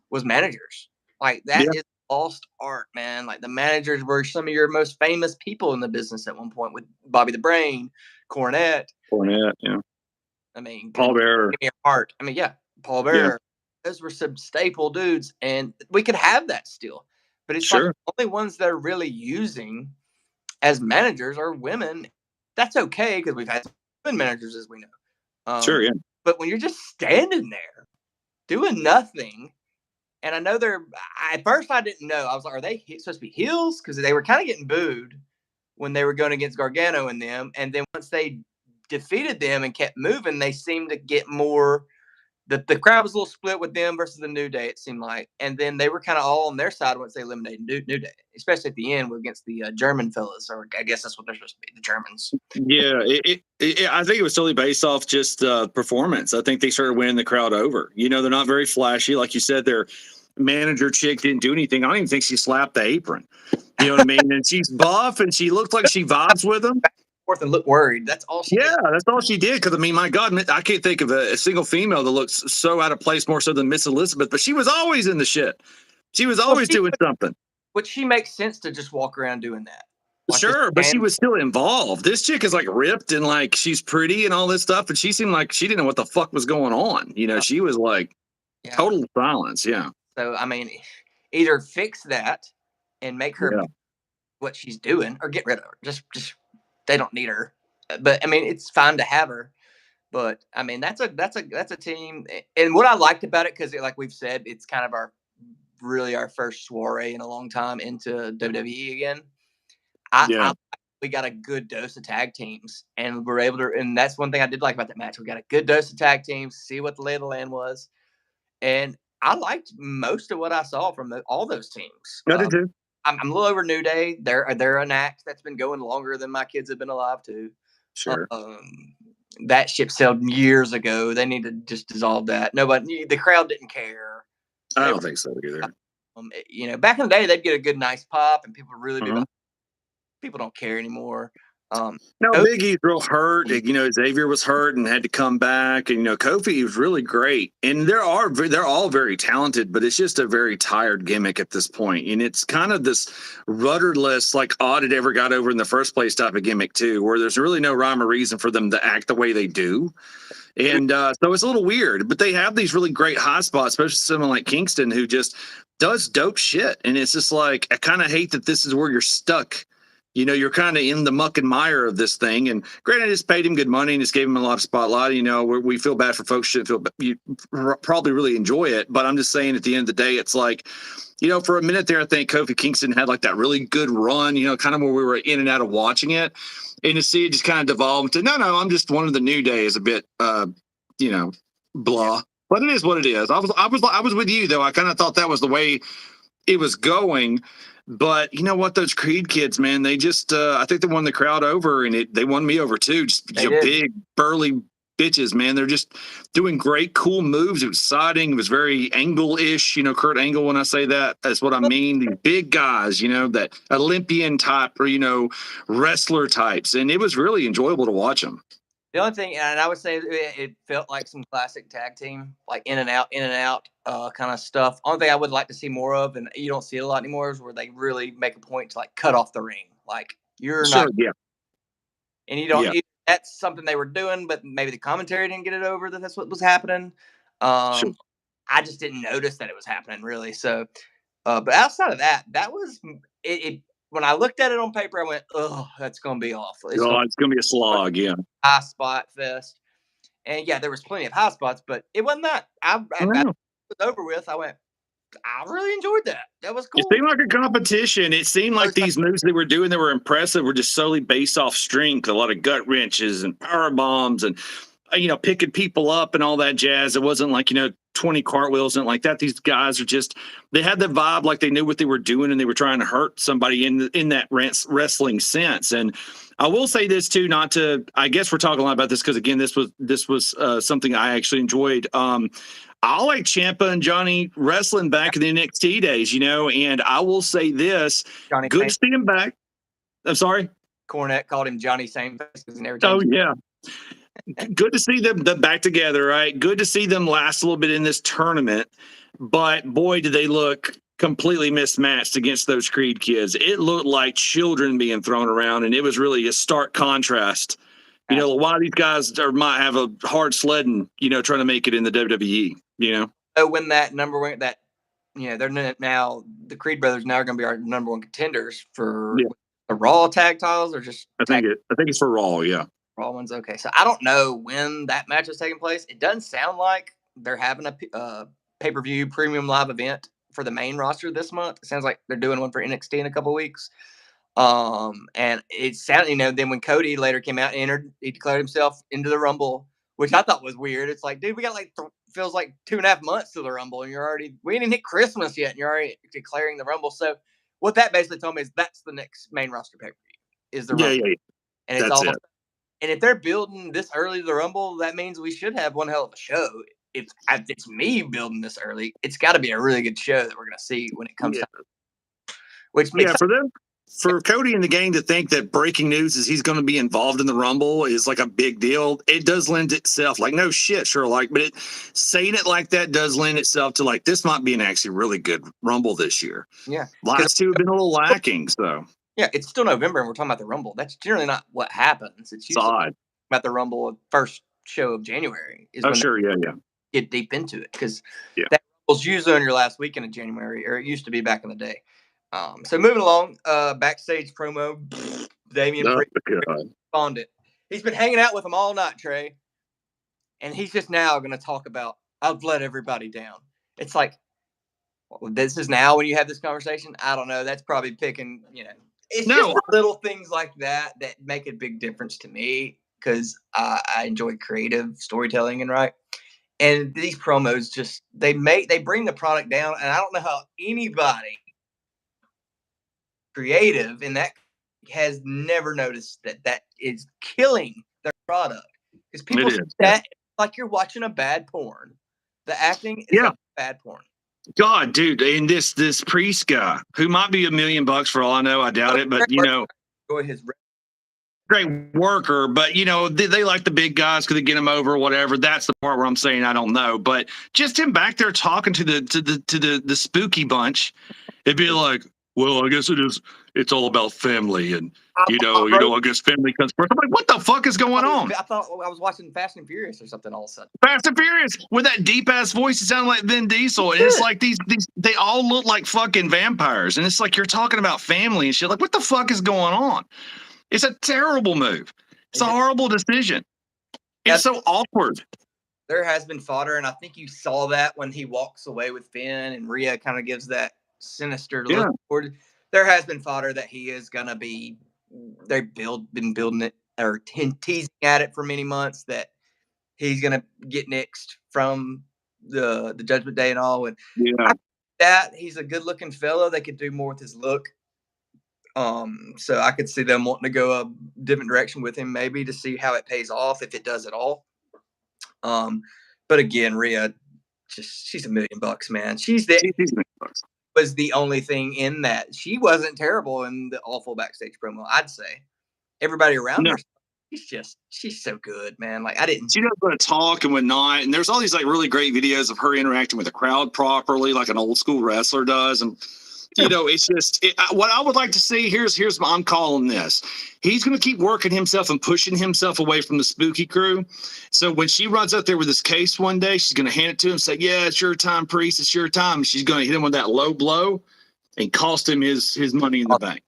was managers. Like that Yeah. is lost art, man. Like the managers were some of your most famous people in the business at one point with Bobby the Brain, Cornette. Cornette, yeah. I mean, Paul Bearer. give me a heart. I mean, yeah, Paul Yeah. Bearer. Those were some staple dudes, and we could have that still. But it's like Sure. the only ones they're really using as managers are women. That's okay because we've had women managers, as we know. Sure, yeah. But when you're just standing there doing nothing, and I know at first I didn't know. I was like, are they supposed to be heels? Because they were kind of getting booed when they were going against Gargano and them. And then once they defeated them and kept moving, they seemed to get more the crowd was a little split with them versus the New Day, it seemed like, and then they were kind of all on their side once they eliminated New Day, especially at the end against the German fellas, or I guess that's what they're supposed to be, the Germans. Yeah, I think it was totally based off just performance. I think they started winning the crowd over. They're not very flashy, like you said. Their manager chick didn't do anything. I don't even think she slapped the apron. You know what I mean? And she's buff, and she looks like she vibes with them. Fourth and look worried. That's all she Yeah, did. that's all she did. Because I mean, my God, I can't think of a single female that looks so out of place more so than Miss Elizabeth. But she was always in the shit. She was Well, always doing something. which she makes sense to just walk around doing that. Like this Sure, but she was still involved. This chick is like ripped and like she's pretty and all this stuff, and she seemed like she didn't know what the fuck was going on. She was like yeah. total silence. Yeah. So I mean, either fix that and make her Yeah. what she's doing, or get rid of her. Just they don't need her. But I mean, it's fine to have her. But I mean, that's a team. And what I liked about it, because like we've said, it's kind of our first soiree in a long time into WWE again. Yeah. We got a good dose of tag teams, and we're able to. And that's one thing I did like about that match. We got a good dose of tag teams. See what the lay of the land was, and I liked most of what I saw from all those teams. I did too. I'm a little over New Day. They're an act that's been going longer than my kids have been alive too. Sure. That ship sailed years ago. They need to just dissolve that. Nobody, the crowd didn't care. I don't think so either. Back in the day, they'd get a good, nice pop, and people really be Mhm. like, people don't care anymore. No, Big E's real hurt. Xavier was hurt and had to come back, and Kofi was really great. And they're all very talented, but it's just a very tired gimmick at this point. And it's kind of this rudderless, like odd it ever got over in the first place type of gimmick too, where there's really no rhyme or reason for them to act the way they do. And so it's a little weird, but they have these really great hot spots, especially someone like Kingston who just does dope shit. And it's just like, I kind of hate that this is where you're stuck. You're kind of in the muck and mire of this thing. And granted, it's paid him good money and it's gave him a lot of spotlight. We feel bad for folks who shouldn't feel, you probably really enjoy it. But I'm just saying at the end of the day, it's like, for a minute there, I think Kofi Kingston had like that really good run, kind of where we were in and out of watching it. And to see it just kind of devolve into, no, I'm just one of the New Day is a bit, blah. But it is what it is. I was with you though. I kind of thought that was the way it was going. But you know what? Those Creed kids, man, they just, I think they won the crowd over, and they won me over too. Just big, burly bitches, man. They're just doing great, cool moves. It was exciting. It was very Angle-ish, Kurt Angle. When I say that, that's what I mean. These big guys, that Olympian type or, wrestler types. And it was really enjoyable to watch them. The only thing, and I would say it felt like some classic tag team, like in and out, kind of stuff. Only thing I would like to see more of, and you don't see it a lot anymore, is where they really make a point to like cut off the ring. Like you're not, and you don't. That's something they were doing, but maybe the commentary didn't get it over that that's what was happening. Sure. I just didn't notice that it was happening really. So, but outside of that, that was it. When I looked at it on paper, I went, "Oh, that's going to be awful. It's going to be a slog." Yeah, high spot fest, and yeah, there was plenty of high spots, but it wasn't that. It was over with. I went, I really enjoyed that. That was cool. It seemed like a competition. It seemed like these moves they were doing that were impressive were just solely based off strength. A lot of gut wrenches and power bombs and picking people up and all that jazz. It wasn't like 20 cartwheels and like that. These guys are just, they had the vibe like they knew what they were doing and they were trying to hurt somebody in that wrestling sense. And I will say this too, I guess we're talking a lot about this because again, this was something I actually enjoyed. I like Ciampa and Johnny wrestling back in the NXT days, and I will say this, good to see him back. I'm sorry? Cornette called him Johnny Sameface because he never changed. Oh, yeah. Good to see them back together, right? Good to see them last a little bit in this tournament. But boy, did they look completely mismatched against those Creed kids. It looked like children being thrown around, and it was really a stark contrast. A lot of these guys might have a hard sledding, trying to make it in the WWE, So when that number one, they're now, the Creed brothers now are going to be our number one contenders for the Raw tag titles, or just I think it's for Raw, yeah. Raw ones. Okay, so I don't know when that match is taking place. It doesn't sound like they're having a pay-per-view premium live event for the main roster this month. It sounds like they're doing one for NXT in a couple of weeks. And it sounded, then when Cody later came out and he declared himself into the Rumble, which I thought was weird. It's like, dude, we got like feels like 2.5 months to the Rumble, and we ain't even hit Christmas yet, and you're already declaring the Rumble. So what that basically told me is that's the next main roster pay per view is the Rumble, Yeah. and it's That's all. it. And if they're building this early to the Rumble, that means we should have one hell of a show. If it's me building this early, it's got to be a really good show that we're going to see when it comes time. Which makes for Cody in the game to think that breaking news is he's going to be involved in the Rumble is like a big deal. It does lend itself, like, no shit, sure, like, but saying it like that does lend itself to like this might be an actually really good Rumble this year. Yeah, last two have been a little lacking, so. Yeah, it's still November and we're talking about the Rumble. That's generally not what happens. It's usually odd. About the Rumble first show of January is when they get deep into it because that Rumble's usually on your last weekend of January, or it used to be back in the day. So moving along, backstage promo, Damian Priest responded. He's been hanging out with them all night, Trey, and he's just now going to talk about I've let everybody down. It's like, well, this is now when you have this conversation. I don't know. That's probably picking, It's just little things like that make a big difference to me because I enjoy creative storytelling and these promos just they bring the product down, and I don't know how anybody creative in that has never noticed that is killing their product because people say that like you're watching a bad porn. The acting is like bad porn. God, dude, and this Priest guy who might be $1 million for all I know, I doubt it, but great worker, but they like the big guys because they get him over, or whatever. That's the part where I'm saying I don't know, but just him back there talking to the spooky bunch, it'd be like, well, I guess it's all about family, and I guess family comes first. I'm like, what the fuck is going on? I thought I was watching Fast and Furious or something all of a sudden. Fast and Furious with that deep ass voice, it sounded like Vin Diesel, and it's like these they all look like fucking vampires, and it's like you're talking about family and shit. Like, what the fuck is going on? It's a terrible move. It's a horrible decision. It's so awkward. There has been fodder, and I think you saw that when he walks away with Finn, and Rhea kind of gives that sinister look forward. There has been fodder that he is gonna be. They've been building it or teasing at it for many months that he's gonna get nixed from the Judgment Day and all. And that he's a good looking fellow. They could do more with his look. So I could see them wanting to go a different direction with him, maybe to see how it pays off, if it does at all. But again, Rhea, she's $1 million, man. She's was the only thing in that. She wasn't terrible in the awful backstage promo, I'd say. Everybody around her, she's so good, man. Like she knows how to talk and whatnot. And there's all these like really great videos of her interacting with the crowd properly, like an old school wrestler does. And it's just what I would like to see. Here's I'm calling this. He's going to keep working himself and pushing himself away from the spooky crew. So when she runs up there with this case one day, she's going to hand it to him, say, "Yeah, it's your time, Priest. It's your time." She's going to hit him with that low blow and cost him his money in the bank.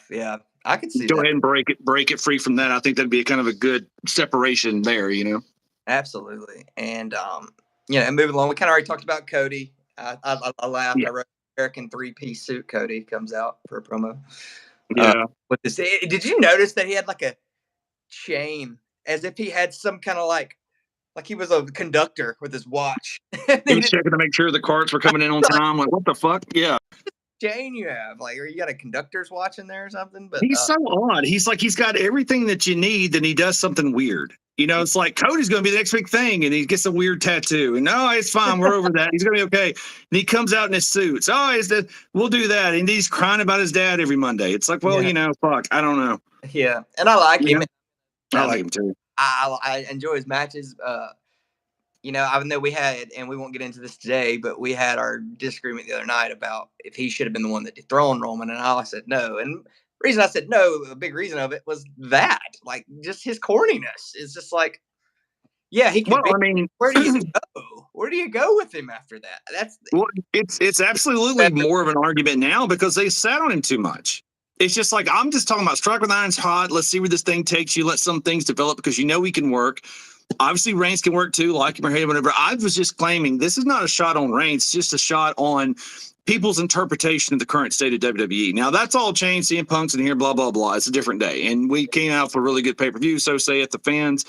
Yeah, I could see. Go ahead and break it free from that. I think that'd be kind of a good separation there. Absolutely. And and moving along, we kind of already talked about Cody. I laughed. I wrote American 3-piece suit. Cody comes out for a promo. With this, did you notice that he had like a chain, as if he had some kind of like he was a conductor with his watch? He was checking to make sure the carts were coming in on time. Like, what the fuck? Yeah. Chain you have, like, or you got a conductor's watch in there or something? But he's so odd. He's like, he's got everything that you need, then he does something weird. It's like Cody's going to be the next big thing, and he gets a weird tattoo. And no, it's fine. We're over that. He's going to be okay. And he comes out in his suits. We'll do that. And he's crying about his dad every Monday. It's like, well, fuck. I don't know. Yeah, and I like him. I like him too. I enjoy his matches. Even though we had, and we won't get into this today, but we had our disagreement the other night about if he should have been the one that dethroned Roman, and I said no. And the reason I said no, a big reason of it was that, like, just his corniness is just like, he can. Where do you go? Where do you go with him after that? It's absolutely more of an argument now because they sat on him too much. It's just like, I'm just talking about strike with iron's hot. Let's see where this thing takes you. Let some things develop because he can work. Obviously, Reigns can work too, like him or hate him, whatever. I was just claiming this is not a shot on Reigns, it's just a shot on people's interpretation of the current state of WWE. Now, that's all changed. CM Punk's in here, blah, blah, blah. It's a different day. And we came out for a really good pay-per-view, so say it, the fans.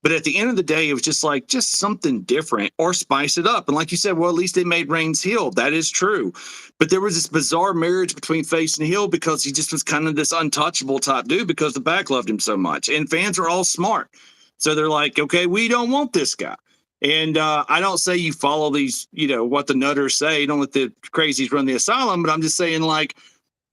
But at the end of the day, it was just something different or spice it up. And like you said, well, at least they made Reigns heel. That is true. But there was this bizarre marriage between face and heel because he just was kind of this untouchable type dude because the back loved him so much. And fans are all smart. So they're like, okay, we don't want this guy. And I don't say you follow these, what the nutters say. Don't let the crazies run the asylum. But I'm just saying, like,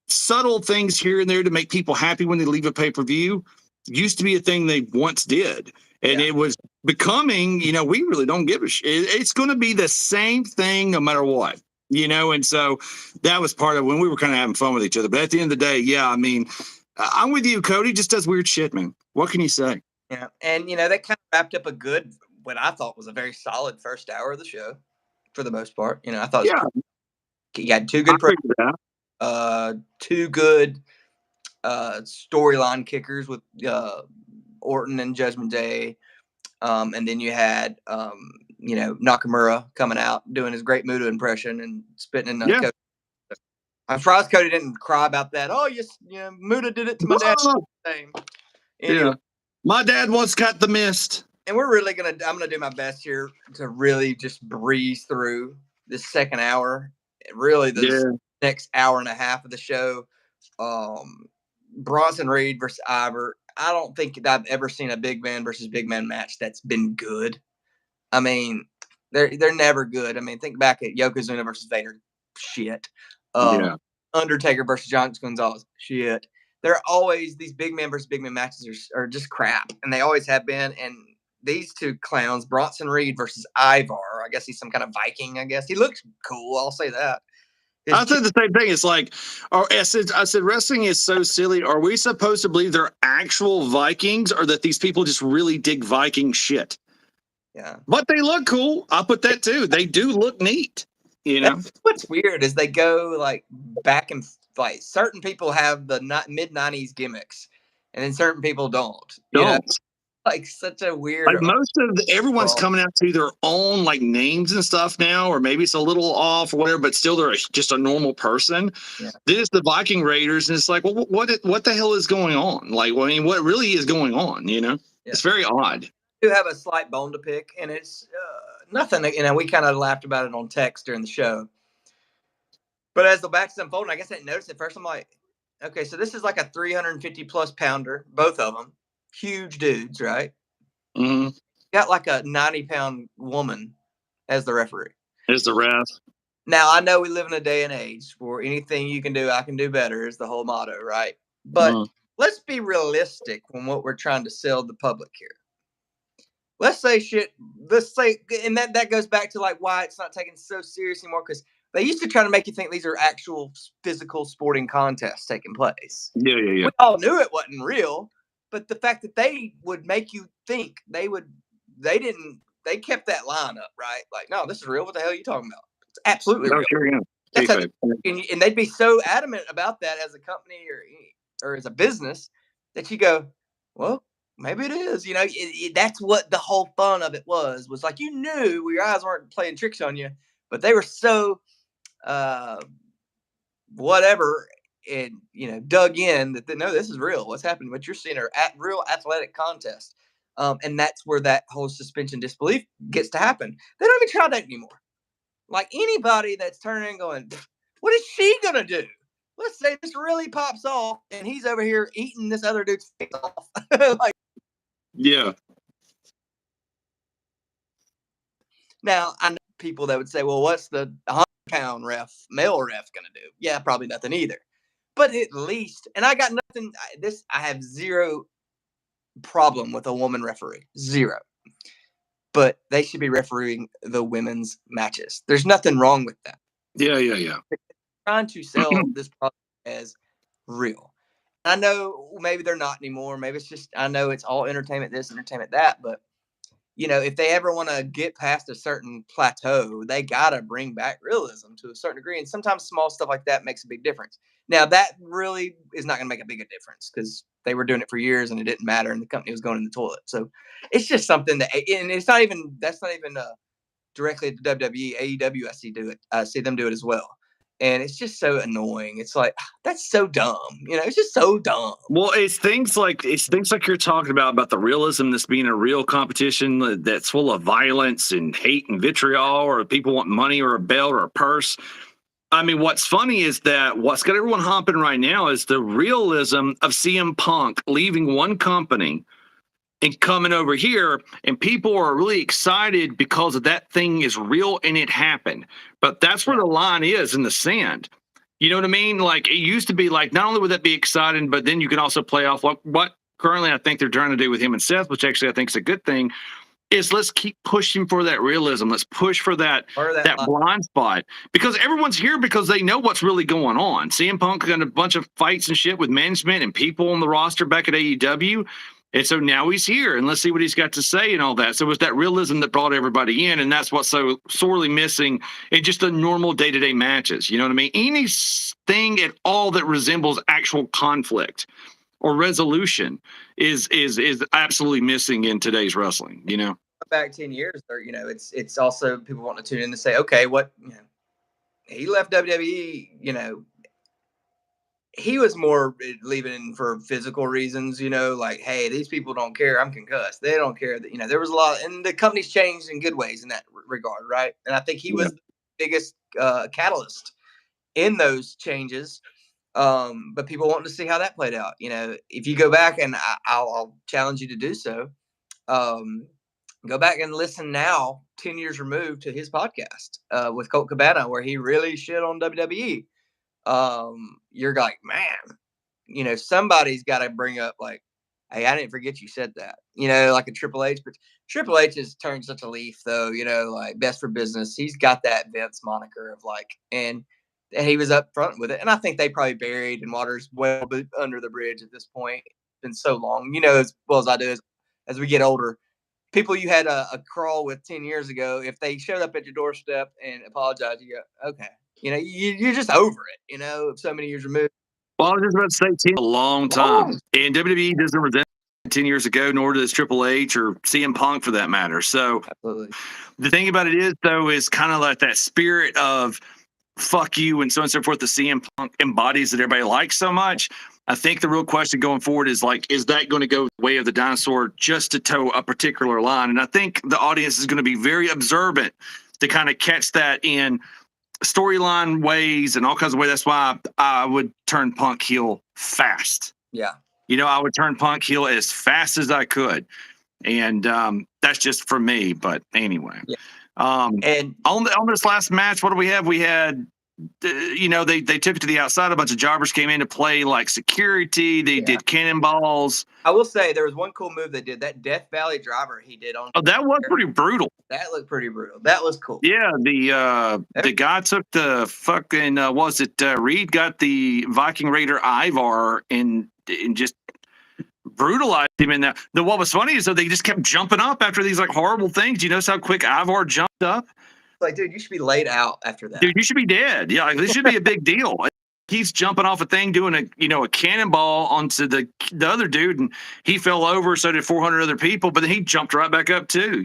subtle things here and there to make people happy when they leave a pay-per-view used to be a thing they once did. And it was becoming, we really don't give a shit. It's going to be the same thing no matter what, and so that was part of when we were kind of having fun with each other. But at the end of the day, yeah, I mean, I'm with you. Cody just does weird shit, man. What can you say? Yeah. And, that kind of wrapped up what I thought was a very solid first hour of the show for the most part. I thought you had two good two good storyline kickers with Orton and Judgment Day. And then you had, Nakamura coming out doing his great Muda impression and spitting in the Cody. I'm surprised Cody didn't cry about that. Oh, yes, Muda did it to my dad. Anyway. My dad once got the mist. And I'm gonna do my best here to really just breeze through this second hour. Really, the next hour and a half of the show. Bronson Reed versus Iver. I don't think I've ever seen a big man versus big man match that's been good. I mean, they're never good. I mean, think back at Yokozuna versus Vader. Shit. Undertaker versus John Gonzalez. Shit. They're always these big man versus big man matches are just crap, and they always have been. And these two clowns, Bronson Reed versus Ivar. I guess he's some kind of Viking. I guess he looks cool. I'll say that. I said the same thing. It's like, I said, wrestling is so silly. Are we supposed to believe they're actual Vikings, or that these people just really dig Viking shit? Yeah, but they look cool. I'll put that too. They do look neat. That's what's weird is they go like back and like certain people have the mid '90s gimmicks, and then certain people don't. Like such a weird. Like everyone's coming out to their own like names and stuff now, or maybe it's a little off or whatever, but still they're just a normal person. Yeah. Then it's the Viking Raiders, and it's like, well, what the hell is going on? Like, well, I mean, what really is going on? It's very odd. I do have a slight bone to pick, and it's nothing. We kind of laughed about it on text during the show. But as the back's unfolding, I guess I didn't notice at first. I'm like, okay, so this is like a 350 plus pounder, both of them. Huge dudes, right? Mm-hmm. Got like a 90-pound woman as the referee. As the ref. Now, I know we live in a day and age where anything you can do, I can do better is the whole motto, right? But let's be realistic when what we're trying to sell the public here. Let's say, and that goes back to like why it's not taken so serious anymore, because they used to try to make you think these are actual physical sporting contests taking place. Yeah. We all knew it wasn't real. But the fact that they would make you think they kept that line up, right? Like, no, this is real. What the hell are you talking about? It's absolutely real. Sure, yeah. And they'd be so adamant about that as a company or as a business that you go, well, maybe it is. That's what the whole fun of it was like you knew your eyes weren't playing tricks on you, but they were so whatever. And dug in that no, this is real. What's happening? What you're seeing are real athletic contests, and that's where that whole suspension disbelief gets to happen. They don't even try that anymore. Like anybody that's turning and going, what is she gonna do? Let's say this really pops off, and he's over here eating this other dude's face off. Yeah. Now I know people that would say, well, what's the 100-pound male ref gonna do? Yeah, probably nothing either. But at least, and I got nothing. I have zero problem with a woman referee, zero. But they should be refereeing the women's matches. There's nothing wrong with that. Yeah. They're trying to sell this product as real. I know maybe they're not anymore. Maybe it's just I know it's all entertainment this, entertainment that. But if they ever want to get past a certain plateau, they gotta bring back realism to a certain degree. And sometimes small stuff like that makes a big difference. Now, that really is not going to make a big difference because they were doing it for years and it didn't matter and the company was going in the toilet. So it's just something that, and that's not even directly to WWE, AEW. I see them do it as well. and it's just so annoying. It's like that's so dumb. It's just so dumb. Well, it's things like you're talking about the realism, this being a real competition that's full of violence and hate and vitriol, or people want money or a belt or a purse. I mean, what's funny is that what's got everyone hopping right now is the realism of CM Punk leaving one company and coming over here, and people are really excited because of that thing is real and it happened. But that's where the line is in the sand. You know what I mean? Like, it used to be like, not only would that be exciting, but then you can also play off what currently I think they're trying to do with him and Seth, which actually I think is a good thing, is let's keep pushing for that realism. Let's push for that blind spot, because everyone's here because they know what's really going on. CM Punk got a bunch of fights and shit with management and people on the roster back at AEW. And so now he's here, and let's see what he's got to say and all that. So it was that realism that brought everybody in, and that's what's so sorely missing in just the normal day-to-day matches. You know what I mean? Anything at all that resembles actual conflict or resolution is absolutely missing in today's wrestling. Back 10 years, or it's also people want to tune in to say, okay, what he left WWE. He was more leaving for physical reasons, like, hey, these people don't care. I'm concussed. They don't care that, there was a lot, and the company's changed in good ways in that regard, right? And I think he was the biggest catalyst in those changes. But people want to see how that played out. If you go back, and I'll challenge you to do so, go back and listen now, 10 years removed, to his podcast with Colt Cabana, where he really shit on WWE. You're like, man, somebody's got to bring up, like, hey, I didn't forget you said that, like a Triple H. But Triple H has turned such a leaf, though, like best for business. He's got that Vince moniker of like, and he was up front with it. And I think they probably buried in water's well under the bridge at this point. It's been so long, as well as I do, as we get older. People you had a crawl with 10 years ago, if they showed up at your doorstep and apologized, you go, okay. You're just over it, so many years removed. Well, I was just about to say, 10 a long time. And WWE doesn't resent 10 years ago, nor does Triple H or CM Punk for that matter. So absolutely. The thing about it is, though, is kind of like that spirit of fuck you and so on and so forth the CM Punk embodies that everybody likes so much. I think the real question going forward is like, is that going to go the way of the dinosaur just to toe a particular line? And I think the audience is going to be very observant to kind of catch that in storyline ways and all kinds of ways. That's why I would turn Punk heel fast. Yeah. I would turn Punk heel as fast as I could. And that's just for me. But anyway. Yeah. And on this last match, what do we have? We had, they took it to the outside. A bunch of jobbers came in to play like security. They did cannonballs. I will say there was one cool move they did. That Death Valley driver he did on. Oh, that was pretty brutal. That looked pretty brutal. That was cool. Yeah, the guy took the fucking was it Reed got the Viking Raider Ivar and just brutalized him in that. What was funny is that they just kept jumping up after these like horrible things. You notice how quick Ivar jumped up? Like, dude, you should be laid out after that. Dude, you should be dead. Yeah, like, this should be a big deal. He's jumping off a thing, doing a cannonball onto the other dude, and he fell over. So did 400 other people, but then he jumped right back up too.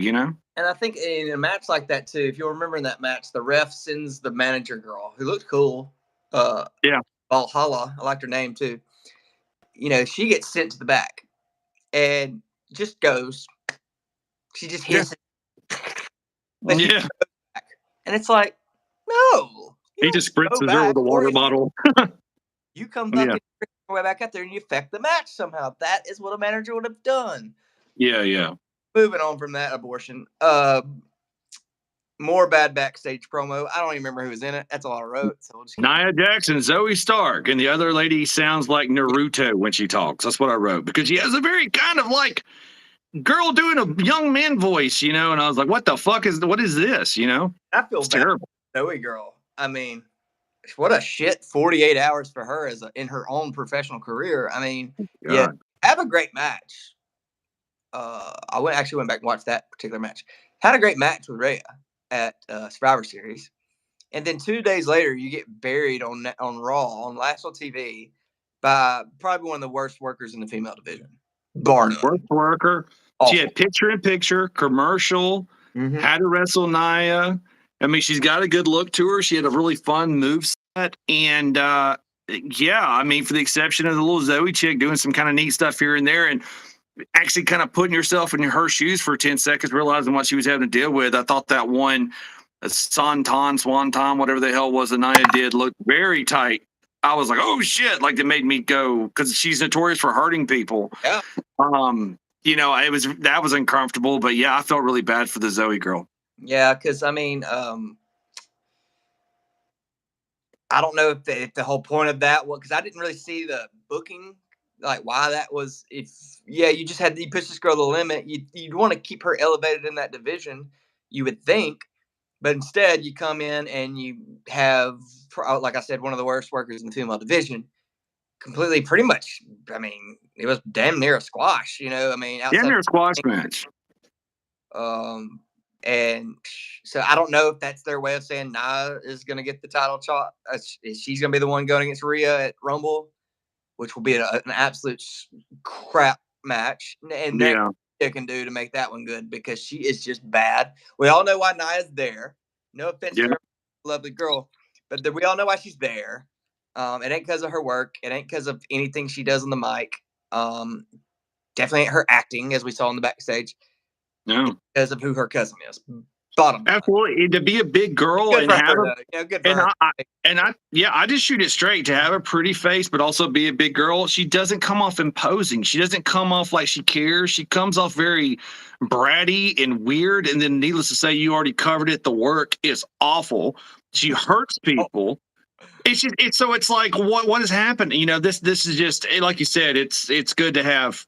And I think in a match like that too, if you'll remember in that match, the ref sends the manager girl who looked cool. Valhalla, I liked her name too. She gets sent to the back and just goes. She just hits it. And it's like, no. He just spritzes her with a water bottle. You come back way back out there and you affect the match somehow. That is what a manager would have done. Yeah. Moving on from that abortion. More bad backstage promo. I don't even remember who was in it. That's all I wrote. So we'll Nia Jax, Zoe Stark, and the other lady sounds like Naruto when she talks. That's what I wrote, because she has a very kind of like girl doing a young man voice, and I was like, what the fuck what is this, I feel terrible. Zoe girl. I mean, what a shit 48 hours for her in her own professional career. I mean, have a great match. I actually went back and watched that particular match. Had a great match with Rhea at Survivor Series. And then 2 days later, you get buried on Raw, on national TV, by probably one of the worst workers in the female division. Bar none. Worst worker. Awful. She had picture-in-picture, commercial, had to wrestle Nia. I mean, she's got a good look to her. She had a really fun move And yeah, I mean, for the exception of the little Zoe chick doing some kind of neat stuff here and there, and actually kind of putting yourself in her shoes for 10 seconds, realizing what she was having to deal with. I thought that one, Swanton, whatever the hell was the Nia did, looked very tight. I was like, oh shit, like it made me go, because she's notorious for hurting people. Yeah. That was uncomfortable, but yeah, I felt really bad for the Zoe girl. Yeah, because I mean, I don't know if the whole point of that was, because I didn't really see the booking, like why that was. If yeah, you just had you push this girl to the limit. You'd want to keep her elevated in that division, you would think, but instead you come in and you have, like I said, one of the worst workers in the female division. Completely, pretty much. I mean, it was damn near a squash. I mean, Damn outside. near a squash match. Um, and so I don't know if that's their way of saying Nia is going to get the title shot. She's going to be the one going against Rhea at Rumble, which will be an absolute crap match. And nothing Yeah. they can do to make that one good, because she is just bad. We all know why Nia's there. No offense to her lovely girl, but we all know why she's there. It ain't because of her work. It ain't because of anything she does on the mic. Definitely ain't her acting, as we saw in the backstage. No. Because of who her cousin is. Bottom line. Absolutely. To be a big girl Good and for have her, a though. Good for her. I just shoot it straight. To have a pretty face, but also be a big girl. She doesn't come off imposing. She doesn't come off like she cares. She comes off very bratty and weird. And then, needless to say, you already covered it. The work is awful. She hurts people. It's like what has happened? This is just like you said. It's good to have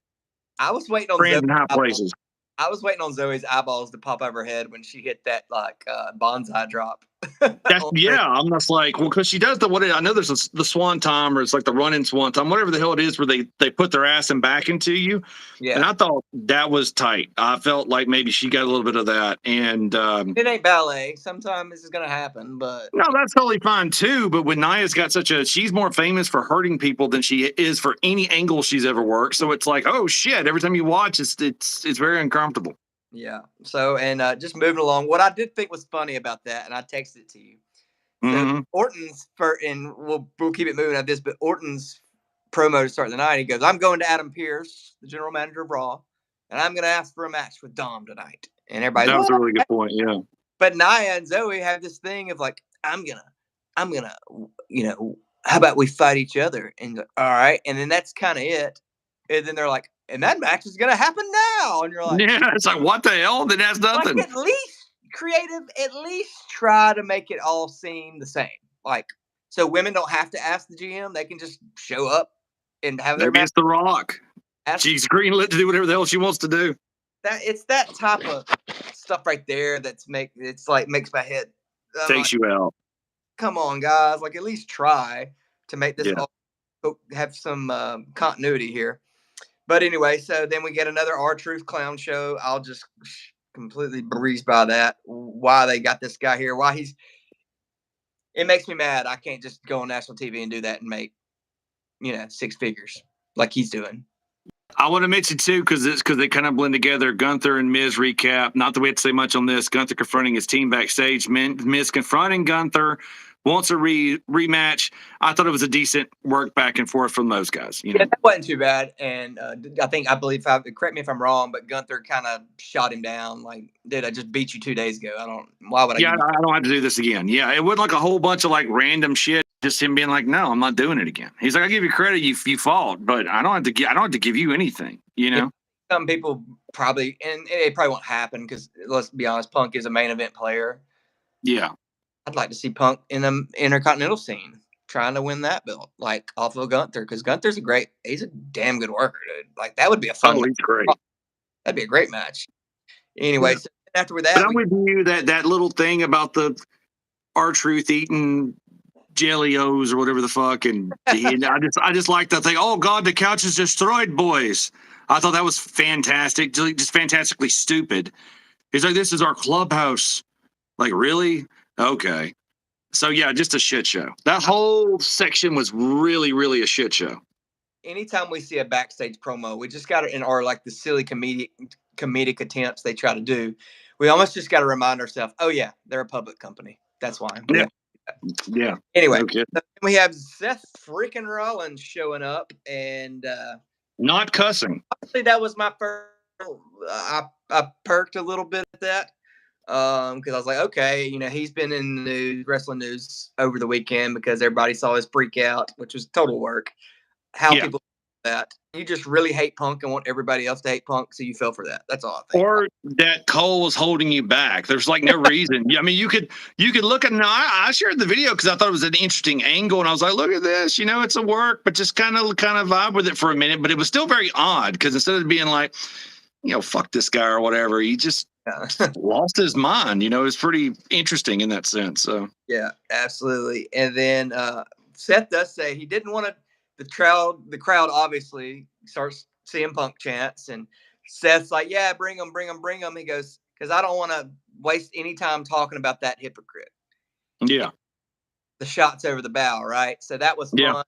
I was waiting on friends Zoe in high eyeballs. places. I was waiting on Zoe's eyeballs to pop over her head when she hit that bonsai drop. I'm just like, well, because she does I know there's the swan time, or it's like the running swan time, whatever the hell it is, where they put their ass and back into you. Yeah. And I thought that was tight. I felt like maybe she got a little bit of that. And it ain't ballet. Sometimes this is gonna happen, but no, that's totally fine too. But when Nia's got she's more famous for hurting people than she is for any angle she's ever worked. So it's like, oh shit! Every time you watch, it's very uncomfortable. yeah. So, and just moving along, what I did think was funny about that, and I texted it to you. So Mm-hmm. Orton's and we'll keep it moving at this, but Orton's promo to start the night, he goes, "I'm going to Adam Pearce, the general manager of Raw, and I'm going to ask for a match with Dom tonight." And everybody's, That was a really good point. Yeah. But Nia and Zoe have this thing of like, I'm gonna, how about we fight each other? And all right, and then that's kind of it. And then they're like, and that match is gonna happen now, and you're like, Yeah, it's like, what the hell? Then that's nothing. Like, at least creative, at least try to make it all seem the same. Like, so women don't have to ask the GM; they can just show up and have their Maybe match. it's The Rock. She's greenlit to do whatever the hell she wants to do. It's that type of stuff right there makes my head Takes you out. Come on, guys! Like, at least try to make this all have some continuity here. But anyway, so then we get another R-Truth clown show. I'll just completely breeze by that. Why they got this guy here? It makes me mad. I can't just go on national TV and do that and make, six figures like he's doing. I want to mention too, because they kind of blend together. Gunther and Miz recap. Not that we have to say much on this. Gunther confronting his team backstage. Miz confronting Gunther. Wants a rematch. I thought it was a decent work back and forth from those guys. Yeah, that wasn't too bad. And I believe, correct me if I'm wrong, but Gunther kind of shot him down. Like, dude, I just beat you 2 days ago. Why would I? Yeah, I don't have to do this again. Yeah, it wasn't like a whole bunch of like random shit. Just him being like, no, I'm not doing it again. He's like, I give you credit, you fought, but I don't have to give you anything. Yeah, some people probably, and it probably won't happen because, let's be honest, Punk is a main event player. Yeah. I'd like to see Punk in the Intercontinental scene trying to win that belt, like off of Gunther, because Gunther's he's a damn good worker, dude. Like, that would be a fun match. He's great. That'd be a great match. Anyway, so after that, but I'm with you that little thing about the R-Truth eating jelly O's or whatever the fuck, and I just like to think, oh god, the couch is destroyed, boys. I thought that was fantastic, just fantastically stupid. He's like, this is our clubhouse. Like, really? Okay. So yeah, just a shit show. That whole section was really, really a shit show. Anytime we see a backstage promo, we just got to, or like the silly comedic attempts they try to do, we almost just got to remind ourselves, oh yeah, they're a public company. That's why. Yeah. Yeah. Anyway, Okay. we have Seth freaking Rollins showing up, and Not cussing. honestly, that was my first. I perked a little bit at that because I was like, okay, he's been in the news, wrestling news over the weekend because everybody saw his freak out, which was total work. How Yeah. people that you just really hate Punk and want everybody else to hate Punk, so you fell for that. That's all I think. Or that Cole was holding you back. There's like no reason. I mean, you could look at. No, I shared the video because I thought it was an interesting angle, and I was like, look at this. It's a work, but just kind of vibe with it for a minute. But it was still very odd because instead of being like, fuck this guy or whatever, he just lost his mind. It was pretty interesting in that sense. So yeah, absolutely. And then Seth does say he didn't want to. The crowd obviously starts CM Punk chants, and Seth's like, "Yeah, bring him, bring him, bring him." He goes, "Because I don't want to waste any time talking about that hypocrite." yeah, The shots over the bow, right? So that was yeah, fun.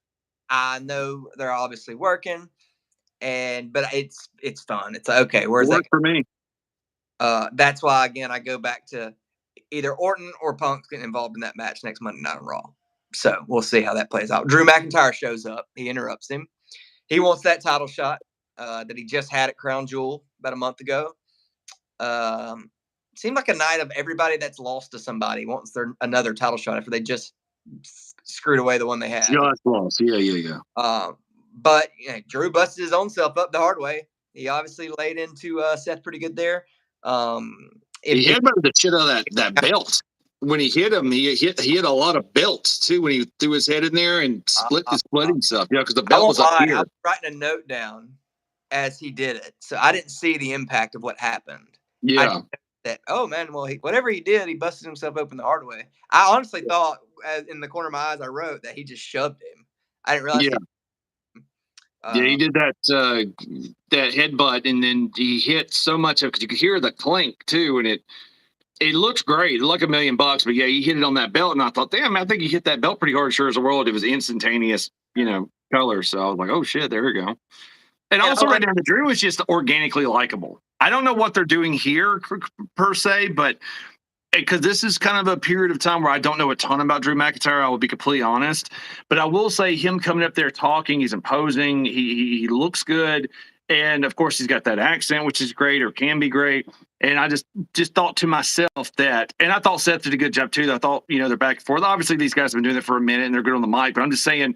I know they're obviously working, but it's fun. It's like, okay, it where's that? worked for me. That's why again I go back to either Orton or Punk's getting involved in that match next Monday Night on Raw. So we'll see how that plays out. Drew McIntyre shows up. He interrupts him. He wants that title shot that he just had at Crown Jewel about a month ago. Seemed like a night of everybody that's lost to somebody wants another title shot after they just screwed away the one they had. Just lost. Yeah. But Drew busted his own self up the hard way. He obviously laid into Seth pretty good there. He headbutted the shit out of that belt. When he hit him, he hit a lot of belts too. When he threw his head in there and split himself, because the belt was up here. I was writing a note down as he did it, so I didn't see the impact of what happened. Yeah, that oh man, well whatever he did, he busted himself open the hard way. I honestly thought, in the corner of my eyes, I wrote that he just shoved him. I didn't realize. Yeah, he did that headbutt, and then he hit so much of because you could hear the clink too, and it looks great, like $1,000,000. But yeah, he hit it on that belt, and I thought, damn, I think he hit that belt pretty hard. Sure as the world, it was instantaneous, color. So I was like, oh shit, there we go. And also, right now, the Drew is just organically likable. I don't know what they're doing here per se, but because this is kind of a period of time where I don't know a ton about Drew McIntyre, I will be completely honest. But I will say him coming up there talking, he's imposing, he looks good. And of course, he's got that accent, which is great or can be great. And I just thought to myself that, and I thought Seth did a good job too. I thought, they're back and forth. Obviously, these guys have been doing it for a minute and they're good on the mic, but I'm just saying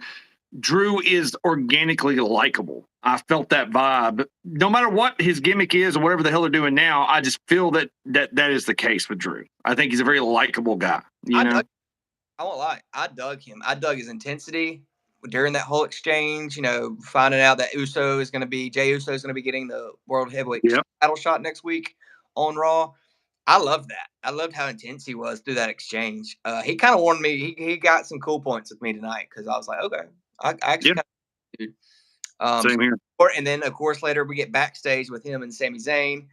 Drew is organically likable. I felt that vibe. No matter what his gimmick is or whatever the hell they're doing now, I just feel that is the case with Drew. I think he's a very likable guy. I won't lie. I dug him. I dug his intensity during that whole exchange. Finding out that Jay Uso is going to be getting the World Heavyweight title shot next week on Raw. I love that. I loved how intense he was through that exchange. He kind of warned me. He got some cool points with me tonight because I was like, okay, I actually kind of same here. And then of course later we get backstage with him and Sami Zayn.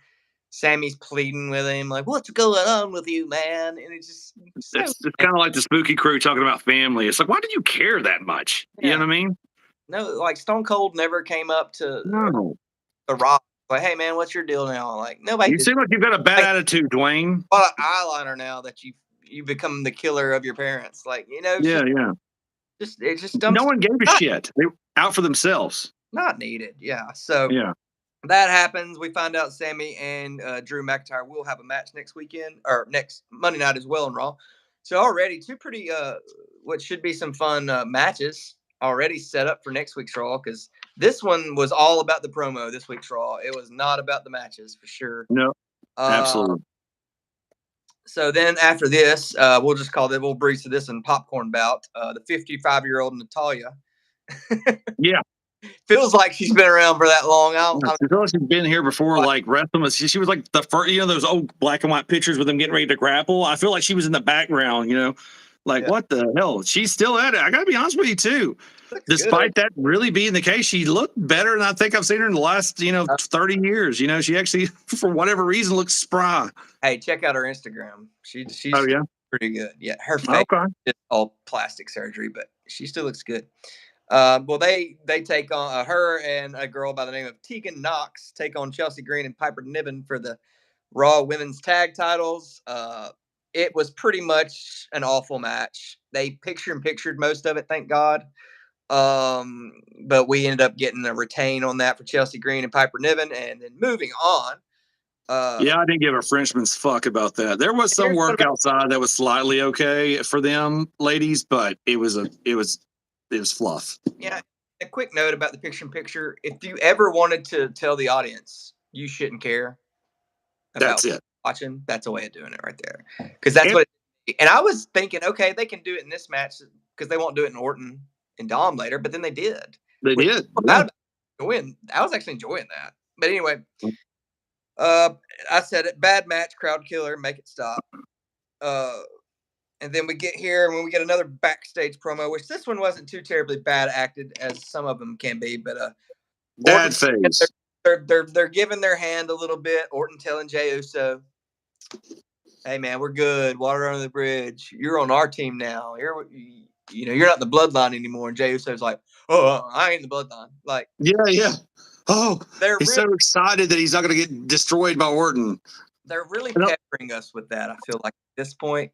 Sammy's pleading with him, like, "What's going on with you, man?" And it's kind of like the Spooky Crew talking about family. It's like, why did you care that much? You know what I mean? No, like Stone Cold never came up to the Rock. Like, hey man, what's your deal now? Like, nobody. You seem like you've got a bad attitude, Dwayne. What an eyeliner now that you become the killer of your parents. Like, it's just dumb. No one gave a shit. They were out for themselves. Not needed. Yeah. So that happens. We find out Sammy and Drew McIntyre will have a match next weekend or next Monday night as well on Raw. So already two pretty what should be some fun matches already set up for next week's Raw, because this one was all about the promo. This week's Raw, it was not about the matches for sure. No, absolutely. So then after this, we'll breeze to this and popcorn bout. The 55-year-old Natalya. Yeah. Feels like she's been around for that long. I feel like she's been here before, like wrestling. She was like the first, those old black and white pictures with them getting ready to grapple. I feel like she was in the background, what the hell? She's still at it. I got to be honest with you, too. Despite that really being the case, she looked better than I think I've seen her in the last, 30 years. She actually, for whatever reason, looks spry. Hey, check out her Instagram. She's pretty good. Yeah, her face is all plastic surgery, but she still looks good. Well, they take on her and a girl by the name of Tegan Knox take on Chelsea Green and Piper Niven for the Raw Women's Tag Titles. it was pretty much an awful match. They pictured most of it, thank God. But we ended up getting a retain on that for Chelsea Green and Piper Niven, and then moving on. Yeah, I didn't give a Frenchman's fuck about that. There was some Here's what work about outside that was slightly okay for them ladies, but it was fluff. yeah. A quick note about the picture. If you ever wanted to tell the audience you shouldn't care about That's it. watching, that's a way of doing it right there. Because that's And what. And I was thinking, okay, they can do it in this match because they won't do it in Orton and Dom later, but then they did. they Which did. Yeah. I was actually enjoying that. But anyway, I said it. Bad match, crowd killer, make it stop. And then we get here, and when we get another backstage promo, which this one wasn't too terribly bad acted as some of them can be, but Dad phase. they're giving their hand a little bit. Orton telling Jey Uso, "Hey man, we're good. Water under the bridge. You're on our team now. You're not in the bloodline anymore." And Jey Uso's like, "Oh, I ain't in the bloodline." Like, Yeah. Oh, they're he's really, so excited that he's not going to get destroyed by Orton. they're really peppering us with that. I feel like at this point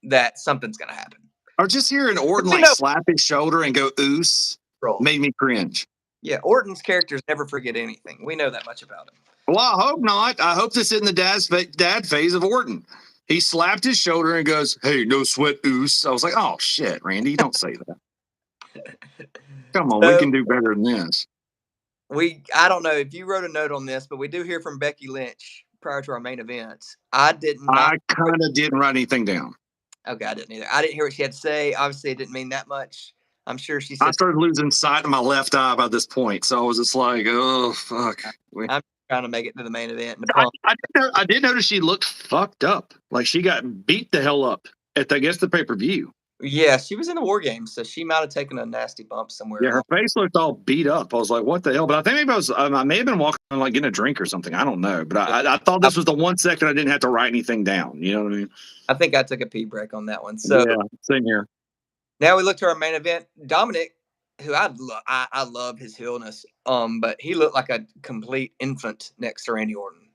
that something's gonna happen. Or just hearing Orton like slap his shoulder and go "oos" made me cringe. Yeah, Orton's characters never forget anything. We know that much about him. Well, I hope not. I hope this isn't the dad phase of Orton. He slapped his shoulder and goes, "Hey, no sweat, oos." I was like, "Oh shit, Randy, don't say that. Come on, we can do better than this." I don't know if you wrote a note on this, but we do hear from Becky Lynch prior to our main event. I kind of didn't write anything down. Okay, I didn't either. I didn't hear what she had to say. Obviously, it didn't mean that much. I'm sure she said. I started losing sight of my left eye by this point, so I was just like, "Oh fuck." I'm trying to make it to the main event. I did notice she looked fucked up. Like she got beat the hell up at the pay-per-view. Yeah, she was in the War Games, so she might have taken a nasty bump somewhere. Yeah, her face looked all beat up. I was like, "What the hell?" But I think maybe I may have been walking around like getting a drink or something. I don't know. But I thought this was the 1 second I didn't have to write anything down. You know what I mean? I think I took a pee break on that one. So yeah, same here. Now we look to our main event. Dominic, who I love his heelness, but he looked like a complete infant next to Randy Orton.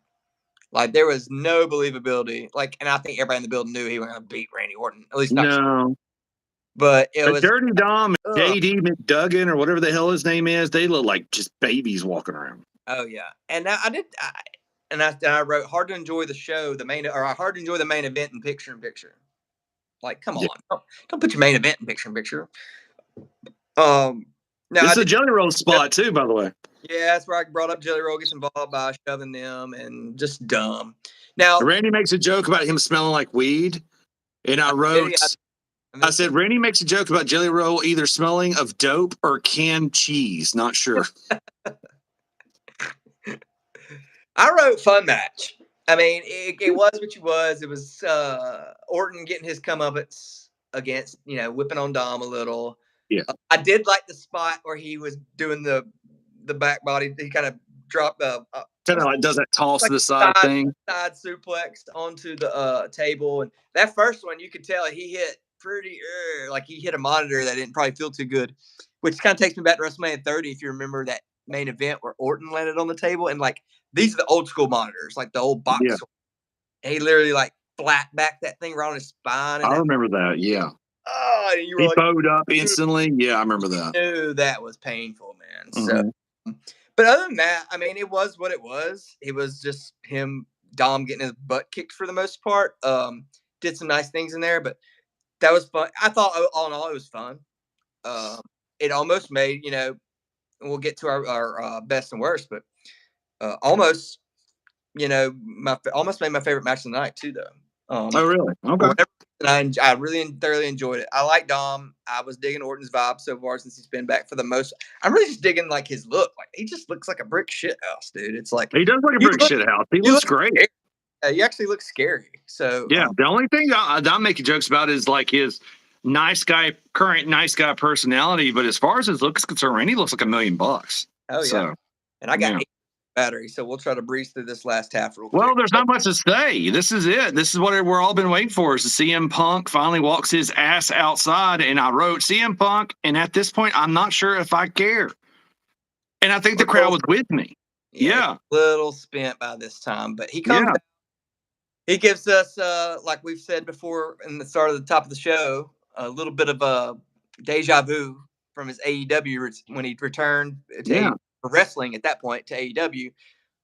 Like there was no believability. Like, and I think everybody in the building knew he was going to beat Randy Orton. At least not. No. But it was Dirty Dom and JD McDuggan or whatever the hell his name is. They look like just babies walking around. Oh yeah, and now I wrote hard to enjoy the show, hard to enjoy the main event in picture in picture. Like, come on, don't put your main event in picture in picture. Now this is a Jelly Roll spot too, by the way. Yeah, that's where I brought up Jelly Roll gets involved by shoving them and just dumb. Now Randy makes a joke about him smelling like weed, and I wrote. I said, Randy makes a joke about Jelly Roll either smelling of dope or canned cheese. Not sure. I wrote fun match. I mean, it was what you was. It was Orton getting his comeuppance against, whipping on Dom a little. Yeah. I did like the spot where he was doing the back body. He kind of dropped kind of like does that toss to the side thing. Side suplex onto the table. And that first one, you could tell he hit pretty like he hit a monitor that didn't probably feel too good, which kind of takes me back to WrestleMania 30 if you remember that main event where Orton landed on the table, and like these are the old school monitors, like the old box. Yeah. He literally like flat back that thing right on his spine. And I remember that. Yeah. Oh, and you were he bowed up instantly. Yeah, I remember that. Knew that was painful, man. Mm-hmm. So, but other than that, I mean, it was what it was. It was just Dom getting his butt kicked for the most part. Did some nice things in there, but that was fun. I thought all in all, it was fun. It almost made, we'll get to our best and worst, but almost, almost made my favorite match of the night too, though. Oh, really? Okay. I really thoroughly enjoyed it. I like Dom. I was digging Orton's vibe so far since he's been back for the most. I'm really just digging like his look. Like he just looks like a brick shit house, dude. It's like he does look a brick shit house. He looks great. He actually looks scary. So yeah, the only thing I'm making jokes about is like his current nice guy personality. But as far as his looks concerned, Randy looks like $1 million. Oh yeah, so, and I got 8 battery, so we'll try to breeze through this last half real quick. Well, there's not much to say. This is it. This is what we're all been waiting for. Is the CM Punk finally walks his ass outside, and I wrote CM Punk, and at this point, I'm not sure if I care. And I think the crowd was with me. Yeah. A little spent by this time, but he comes out. He gives us, like we've said before in the start of the top of the show, a little bit of a deja vu from his AEW when he returned to Yeah. wrestling at that point to AEW,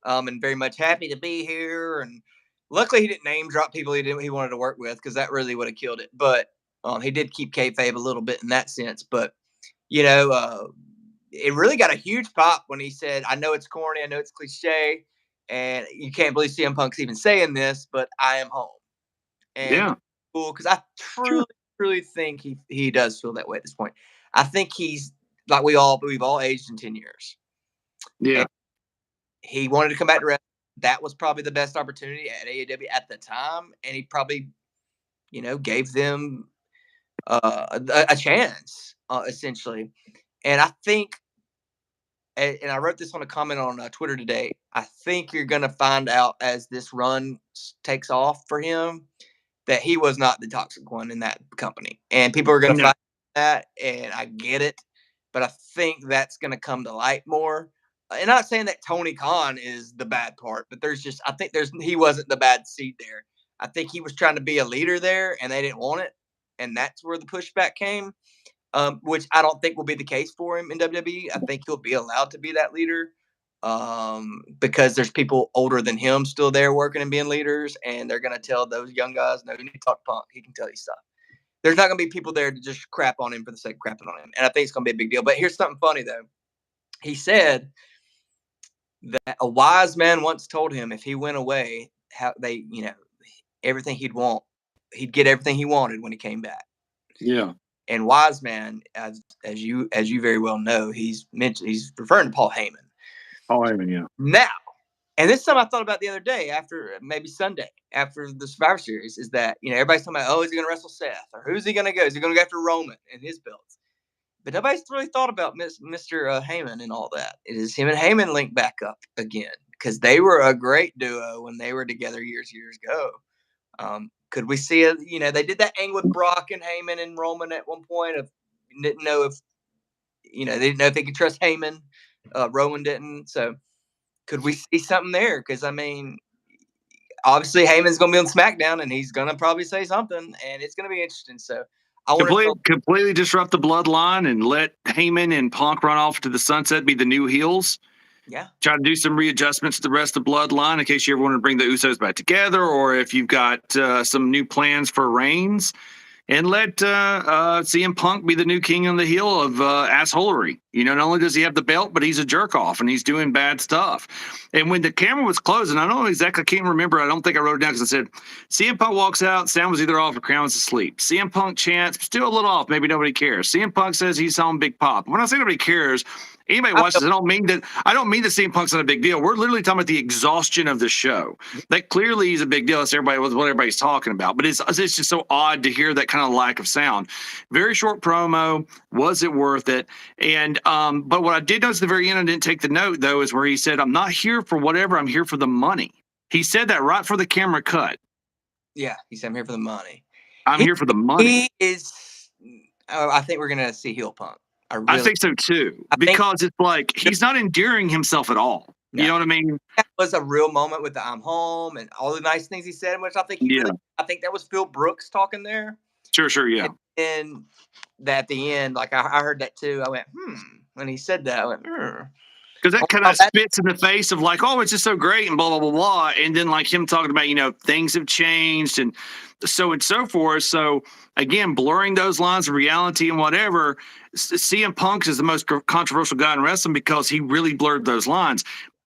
and very much happy to be here. And luckily, he didn't name drop people he wanted to work with because that really would have killed it. But he did keep kayfabe a little bit in that sense. But you know, it really got a huge pop when he said, "I know it's corny, I know it's cliche, and you can't believe CM Punk's even saying this, but I am home." And Yeah. cool because I Sure. truly think he does feel that way at this point. I think he's like we've all aged in 10 years, and Yeah. he wanted to come back to wrestling. That was probably the best opportunity at AEW at the time, and he probably gave them a chance essentially. And I think, and I wrote this on a comment on Twitter today. I think you're going to find out as this run takes off for him that he was not the toxic one in that company, and people are going to No. fight that. And I get it, but I think that's going to come to light more. And not saying that Tony Khan is the bad part, but I think he wasn't the bad seed there. I think he was trying to be a leader there, and they didn't want it, and that's where the pushback came. Which I don't think will be the case for him in WWE. I think he'll be allowed to be that leader because there's people older than him still there working and being leaders, and they're going to tell those young guys, no, you need to talk Punk. He can tell you stuff. There's not going to be people there to just crap on him for the sake of crapping on him. And I think it's going to be a big deal. But here's something funny, though. He said that a wise man once told him if he went away, how everything he'd get everything he wanted when he came back. Yeah. And Wiseman, as you very well know, he's referring to Paul Heyman. Paul Heyman, yeah. Now, and this is something I thought about the other day after maybe Sunday after the Survivor Series is that everybody's talking about, oh, is he going to wrestle Seth or who's he going to go? Is he going to go after Roman and his belts? But nobody's really thought about Mr. Heyman and all that. It is him and Heyman linked back up again because they were a great duo when they were together years ago. Could we see it? They did that angle with Brock and Heyman and Roman at one point. Didn't know if they didn't know if they could trust Heyman. Roman didn't. So could we see something there? Because I mean, obviously Heyman's going to be on SmackDown and he's going to probably say something, and it's going to be interesting. So I want to completely disrupt the bloodline and let Heyman and Punk run off to the sunset, be the new heels. Yeah. Try to do some readjustments to the rest of the bloodline in case you ever want to bring the Usos back together, or if you've got some new plans for Reigns, and let CM Punk be the new king on the heel of assholery. Not only does he have the belt, but he's a jerk off and he's doing bad stuff. And when the camera was closing, I don't exactly, can't remember. I don't think I wrote it down because I said CM Punk walks out, sound was either off or Crown was asleep. CM Punk chants, still a little off, maybe nobody cares. CM Punk says he's on Big Pop. When I say nobody cares, anybody watches, I don't mean that CM Punk's not a big deal. We're literally talking about the exhaustion of the show. That clearly is a big deal. That's what everybody's talking about. But it's just so odd to hear that kind of lack of sound. Very short promo. Was it worth it? And but what I did notice at the very end, I didn't take the note though, is where he said, "I'm not here for whatever. I'm here for the money." He said that right for the camera cut. Yeah, he said, "I'm here for the money." I'm here for the money. He is. I think we're gonna see heel Punk. I think so too, because it's like he's not endearing himself at all. No. You know what I mean? That was a real moment with the "I'm home" and all the nice things he said, which I think I think that was Phil Brooks talking there. Sure, yeah. And that at the end, like I heard that too. I went, when he said that, I went, because that kind of spits in the face of like, oh, it's just so great and blah, blah, blah, blah. And then like him talking about, things have changed and so and so forth. So again, blurring those lines of reality and whatever. CM Punk is the most controversial guy in wrestling because he really blurred those lines.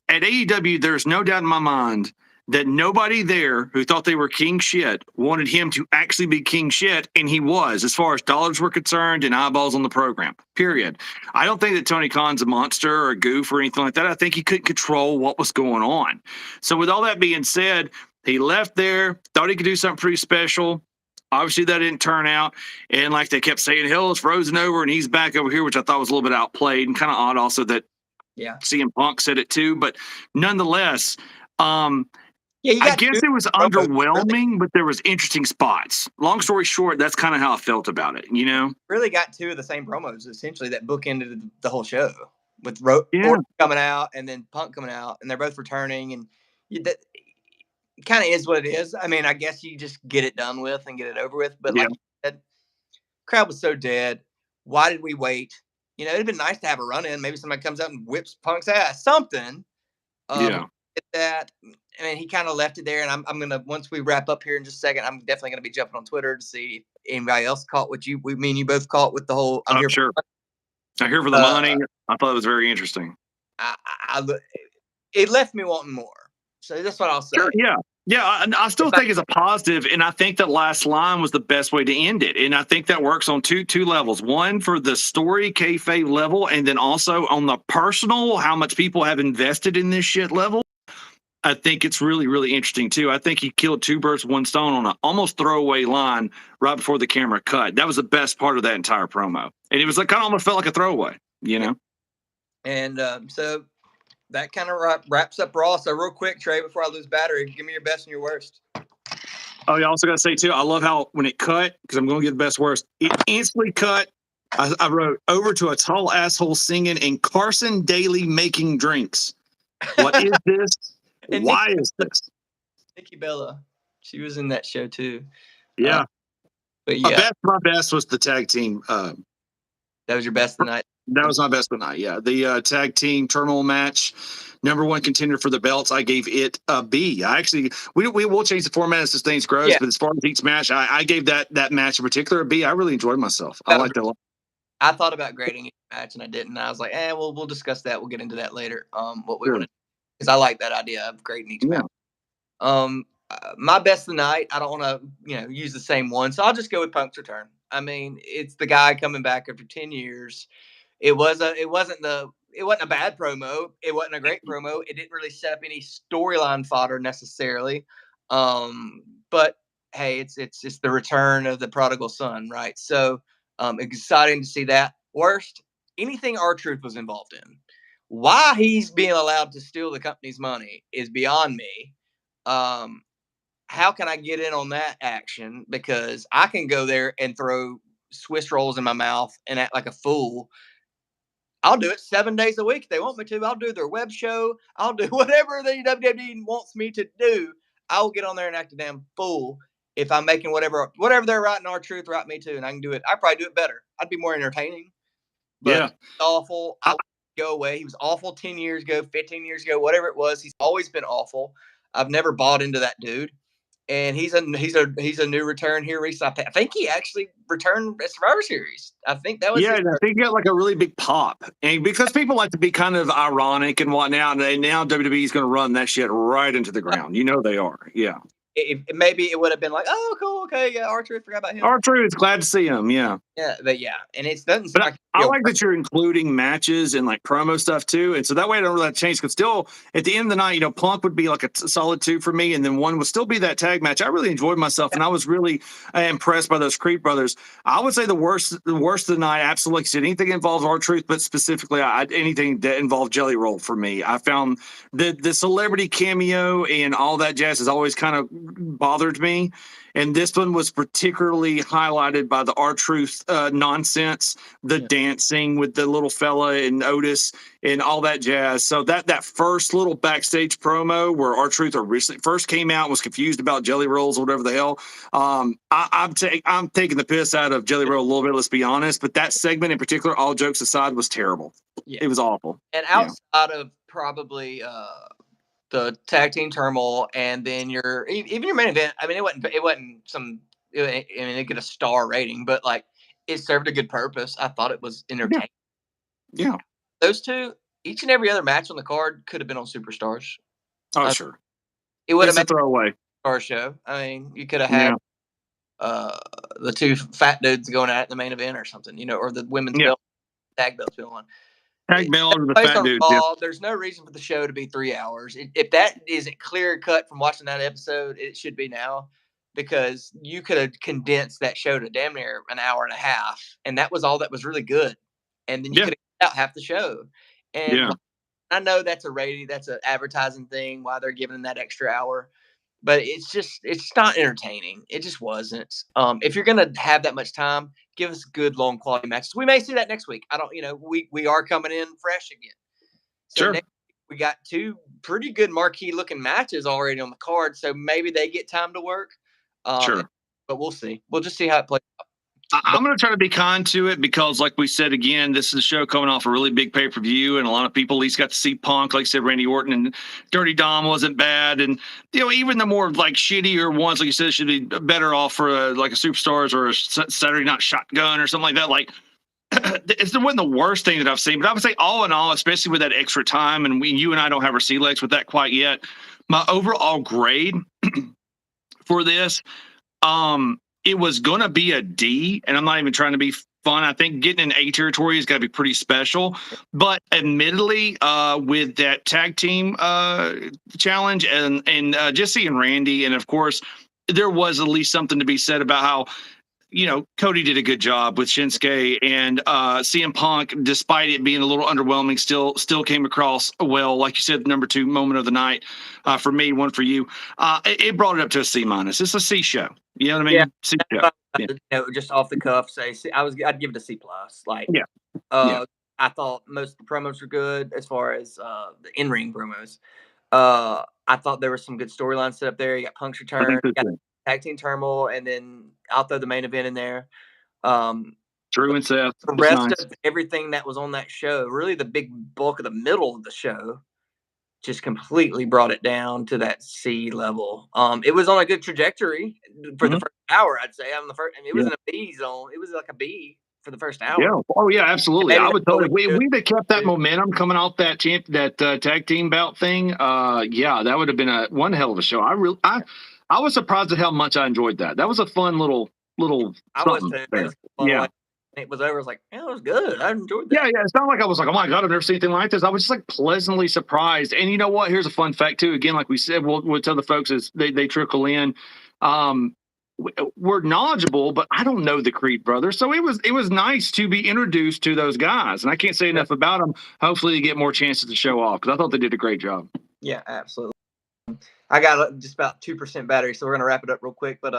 At AEW, there's no doubt in my mind that nobody there who thought they were king shit wanted him to actually be king shit, and he was, as far as dollars were concerned and eyeballs on the program, period. I don't think that Tony Khan's a monster or a goof or anything like that. I think he couldn't control what was going on. So with all that being said, he left there, thought he could do something pretty special. Obviously, that didn't turn out. And like they kept saying, hell, it's frozen over and he's back over here, which I thought was a little bit outplayed and kind of odd also that CM Punk said it too. But nonetheless, I guess it was underwhelming, but there was interesting spots. Long story short, that's kind of how I felt about it, Really got two of the same promos, essentially, that bookended the whole show with Orton coming out and then Punk coming out, and they're both returning. And kind of is what it is. I mean, I guess you just get it done with and get it over with. But Yeah, like you said, crowd was so dead. Why did we wait? It'd been nice to have a run in. Maybe somebody comes out and whips Punk's ass, something. But yeah. that, I mean, he kind of left it there. And I'm gonna once we wrap up here in just a second, I'm definitely gonna be jumping on Twitter to see if anybody else caught what me and you both caught with the whole I'm I'm here. sure. I'm here for the Uh, money. I thought it was very interesting. I it left me wanting more. So that's what I'll Sure. say. Yeah. Yeah. I If still think it's a positive, and I think that last line was the best way to end it. And I think that works on two levels. One for the story kayfabe level, and then also on the personal, how much people have invested in this shit level. I think it's really, really interesting too. I think he killed two birds with one stone on an almost throwaway line right before the camera cut. That was the best part of that entire promo, and it was like kind of almost felt like a throwaway. You yeah. know. And so that kind of wraps up Raw. So real quick, Trey, before I lose battery, give me your best and your worst. Oh, you also got to say too. I love how when it cut, because I'm going to get the best worst. It instantly cut. I wrote over to a tall asshole singing and Carson Daly making drinks. What is this? And Why is this? Nikki Bella, she was in that show too. Yeah, But yeah, my best was the tag team. that was your best tonight. That was my best tonight. Yeah, the tag team Turmoil match, number one contender for the belts. I gave it a B. I actually we will change the format as this thing grows, Yeah, but as far as each match, I gave that match in particular a B. I really enjoyed myself. I liked it a lot. I thought about grading each match and I didn't. I was like, we'll discuss that. We'll get into that later. What we Sure. want to, because I like that idea of grading each Yeah. match. My best of the night. I don't want to, use the same one, so I'll just go with Punk's return. I mean, it's the guy coming back after 10 years. It wasn't a bad promo. It wasn't a great promo. It didn't really set up any storyline fodder necessarily. But hey, it's just the return of the prodigal son, right? So exciting to see that. Worst, anything R-Truth was involved in. Why he's being allowed to steal the company's money is beyond me. Um, how can I get in on that action? Because I can go there and throw Swiss rolls in my mouth and act like a fool. I'll do it 7 days a week if they want me to. I'll do their web show. I'll do whatever the WWE wants me to do. I'll get on there and act a damn fool if I'm making whatever they're writing R-Truth write me to, and I can do it. I'd probably do it better. I'd be more entertaining. But Yeah. it's awful. I go away. He was awful 10 years ago, 15 years ago, whatever it was. He's always been awful. I've never bought into that dude. And he's a new return here recently. I think he actually returned at Survivor Series. I think that was Yeah, his and I think he got like a really big pop, and because people like to be kind of ironic and whatnot, and now WWE is going to run that shit right into the ground. You know they are. Yeah. maybe it would have been like, oh, cool, okay, yeah, Archer, forgot about him. R-Truth, glad to see him. Yeah. Yeah, but yeah, and it doesn't seem But like I like that you're including matches and like promo stuff too, and so that way I don't really have to change. Because still, at the end of the night, Punk would be like a solid 2 for me, and then 1 would still be that tag match. I really enjoyed myself, and I was really impressed by those Creed brothers. I would say the worst of the night, absolutely. Said anything that involves R-Truth, but specifically anything that involved Jelly Roll for me. I found the celebrity cameo and all that jazz has always kind of bothered me. And this one was particularly highlighted by the R-Truth nonsense, the dancing with the little fella and Otis and all that jazz. So that first little backstage promo where R-Truth originally first came out and was confused about Jelly Rolls or whatever the hell. I'm taking the piss out of Jelly Roll a little bit, let's be honest. But that segment in particular, all jokes aside, was terrible. Yeah. It was awful. And outside of probably the tag team turmoil, and then even your main event. I mean, it wasn't some. I mean, it get a star rating, but like it served a good purpose. I thought it was entertaining. Yeah. Those two, each and every other match on the card could have been on Superstars. Oh, sure. It would have It's made a throwaway. a star show. I mean, you could have had the two fat dudes going at the main event or something, or the women's belt, tag belts going. Tag belt or the Based fat on dude. Raw, there's no reason for the show to be 3 hours. If that isn't clear cut from watching that episode, it should be now, because you could have condensed that show to damn near an hour and a half, and that was all that was really good. And then you could have cut out half the show. And I know that's that's an advertising thing, why they're giving that extra hour. But it's not entertaining. It just wasn't. If you're gonna have that much time, give us good long quality matches. We may see that next week. I don't, we are coming in fresh again. So next week we got 2 pretty good marquee looking matches already on the card, so maybe they get time to work. Sure. But we'll see. We'll just see how it plays. But I'm going to try to be kind to it because, like we said again, this is a show coming off a really big pay per view, and a lot of people at least got to see Punk. Like I said, Randy Orton and Dirty Dom wasn't bad, and even the more like shittier ones, like you said, should be better off for like a Superstars or a Saturday Night Shotgun or something like that. Like it wasn't the worst thing that I've seen, but I would say all in all, especially with that extra time, and you and I don't have our C-Lex with that quite yet. My overall grade for this, it was going to be a D, and I'm not even trying to be fun. I think getting in A territory is going to be pretty special. But admittedly, with that tag team challenge and just seeing Randy, and of course, there was at least something to be said about how, Cody did a good job with Shinsuke, and CM Punk, despite it being a little underwhelming, still came across well. Like you said, number 2 moment of the night for me, one for you. It brought it up to a C-. It's a C show. You know what I mean? yeah, C show. Yeah. just off the cuff, I'd give it a C plus. Like, Yeah. Yeah. I thought most of the promos were good as far as the in ring promos. I thought there was some good storylines set up there. You got Punk's return, you got tag team turmoil, and then I'll throw the main event in there. Drew and Seth. The rest of everything that was on that show, really the big bulk of the middle of the show, just completely brought it down to that C level. It was on a good trajectory for the first hour, I'd say. It was in a B zone. It was like a B for the first hour. Yeah. Oh yeah, absolutely. I would tell you, we'd have kept that momentum coming off that tag team bout thing. Yeah, that would have been one hell of a show. I was surprised at how much I enjoyed that. That was a fun little I was too. It was fun. Yeah. It was over. I was like, yeah, it was good. I enjoyed that. Yeah. It's not like I was like, oh my God, I've never seen anything like this. I was just like pleasantly surprised. And you know what? Here's a fun fact too. Again, like we said, we'll tell the folks as they trickle in. We're knowledgeable, but I don't know the Creed brothers. So it was nice to be introduced to those guys. And I can't say enough about them. Hopefully they get more chances to show off, because I thought they did a great job. Yeah, absolutely. I got just about 2% battery, so we're going to wrap it up real quick. But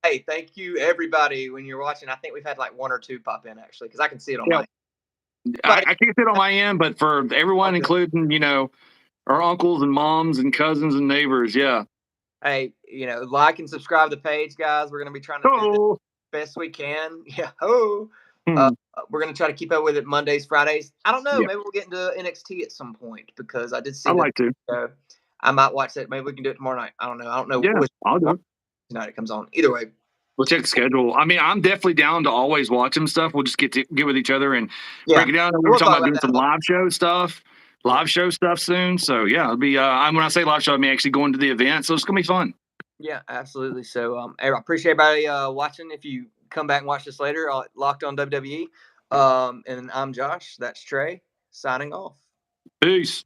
hey, thank you, everybody, when you're watching. I think we've had like 1 or 2 pop in, actually, because I can see it on my end. I can't see it on my end, but for everyone, including, our uncles and moms and cousins and neighbors, yeah. Hey, like and subscribe to the page, guys. We're going to be trying to do the best we can. Yeah. We're going to try to keep up with it Mondays, Fridays. I don't know. Yeah. Maybe we'll get into NXT at some point, because I did see I'd like to. I might watch that. Maybe we can do it tomorrow night. I don't know. Yeah, I'll do it. Tonight it comes on. Either way. We'll check the schedule. I mean, I'm definitely down to always watch them stuff. We'll just get with each other and break it down. We were talking about doing some live show stuff soon. So yeah, it'll be. When I say live show, I mean actually going to the event. So it's gonna be fun. Yeah, absolutely. So I appreciate everybody watching. If you come back and watch this later, Locked on WWE. And I'm Josh. That's Trey signing off. Peace.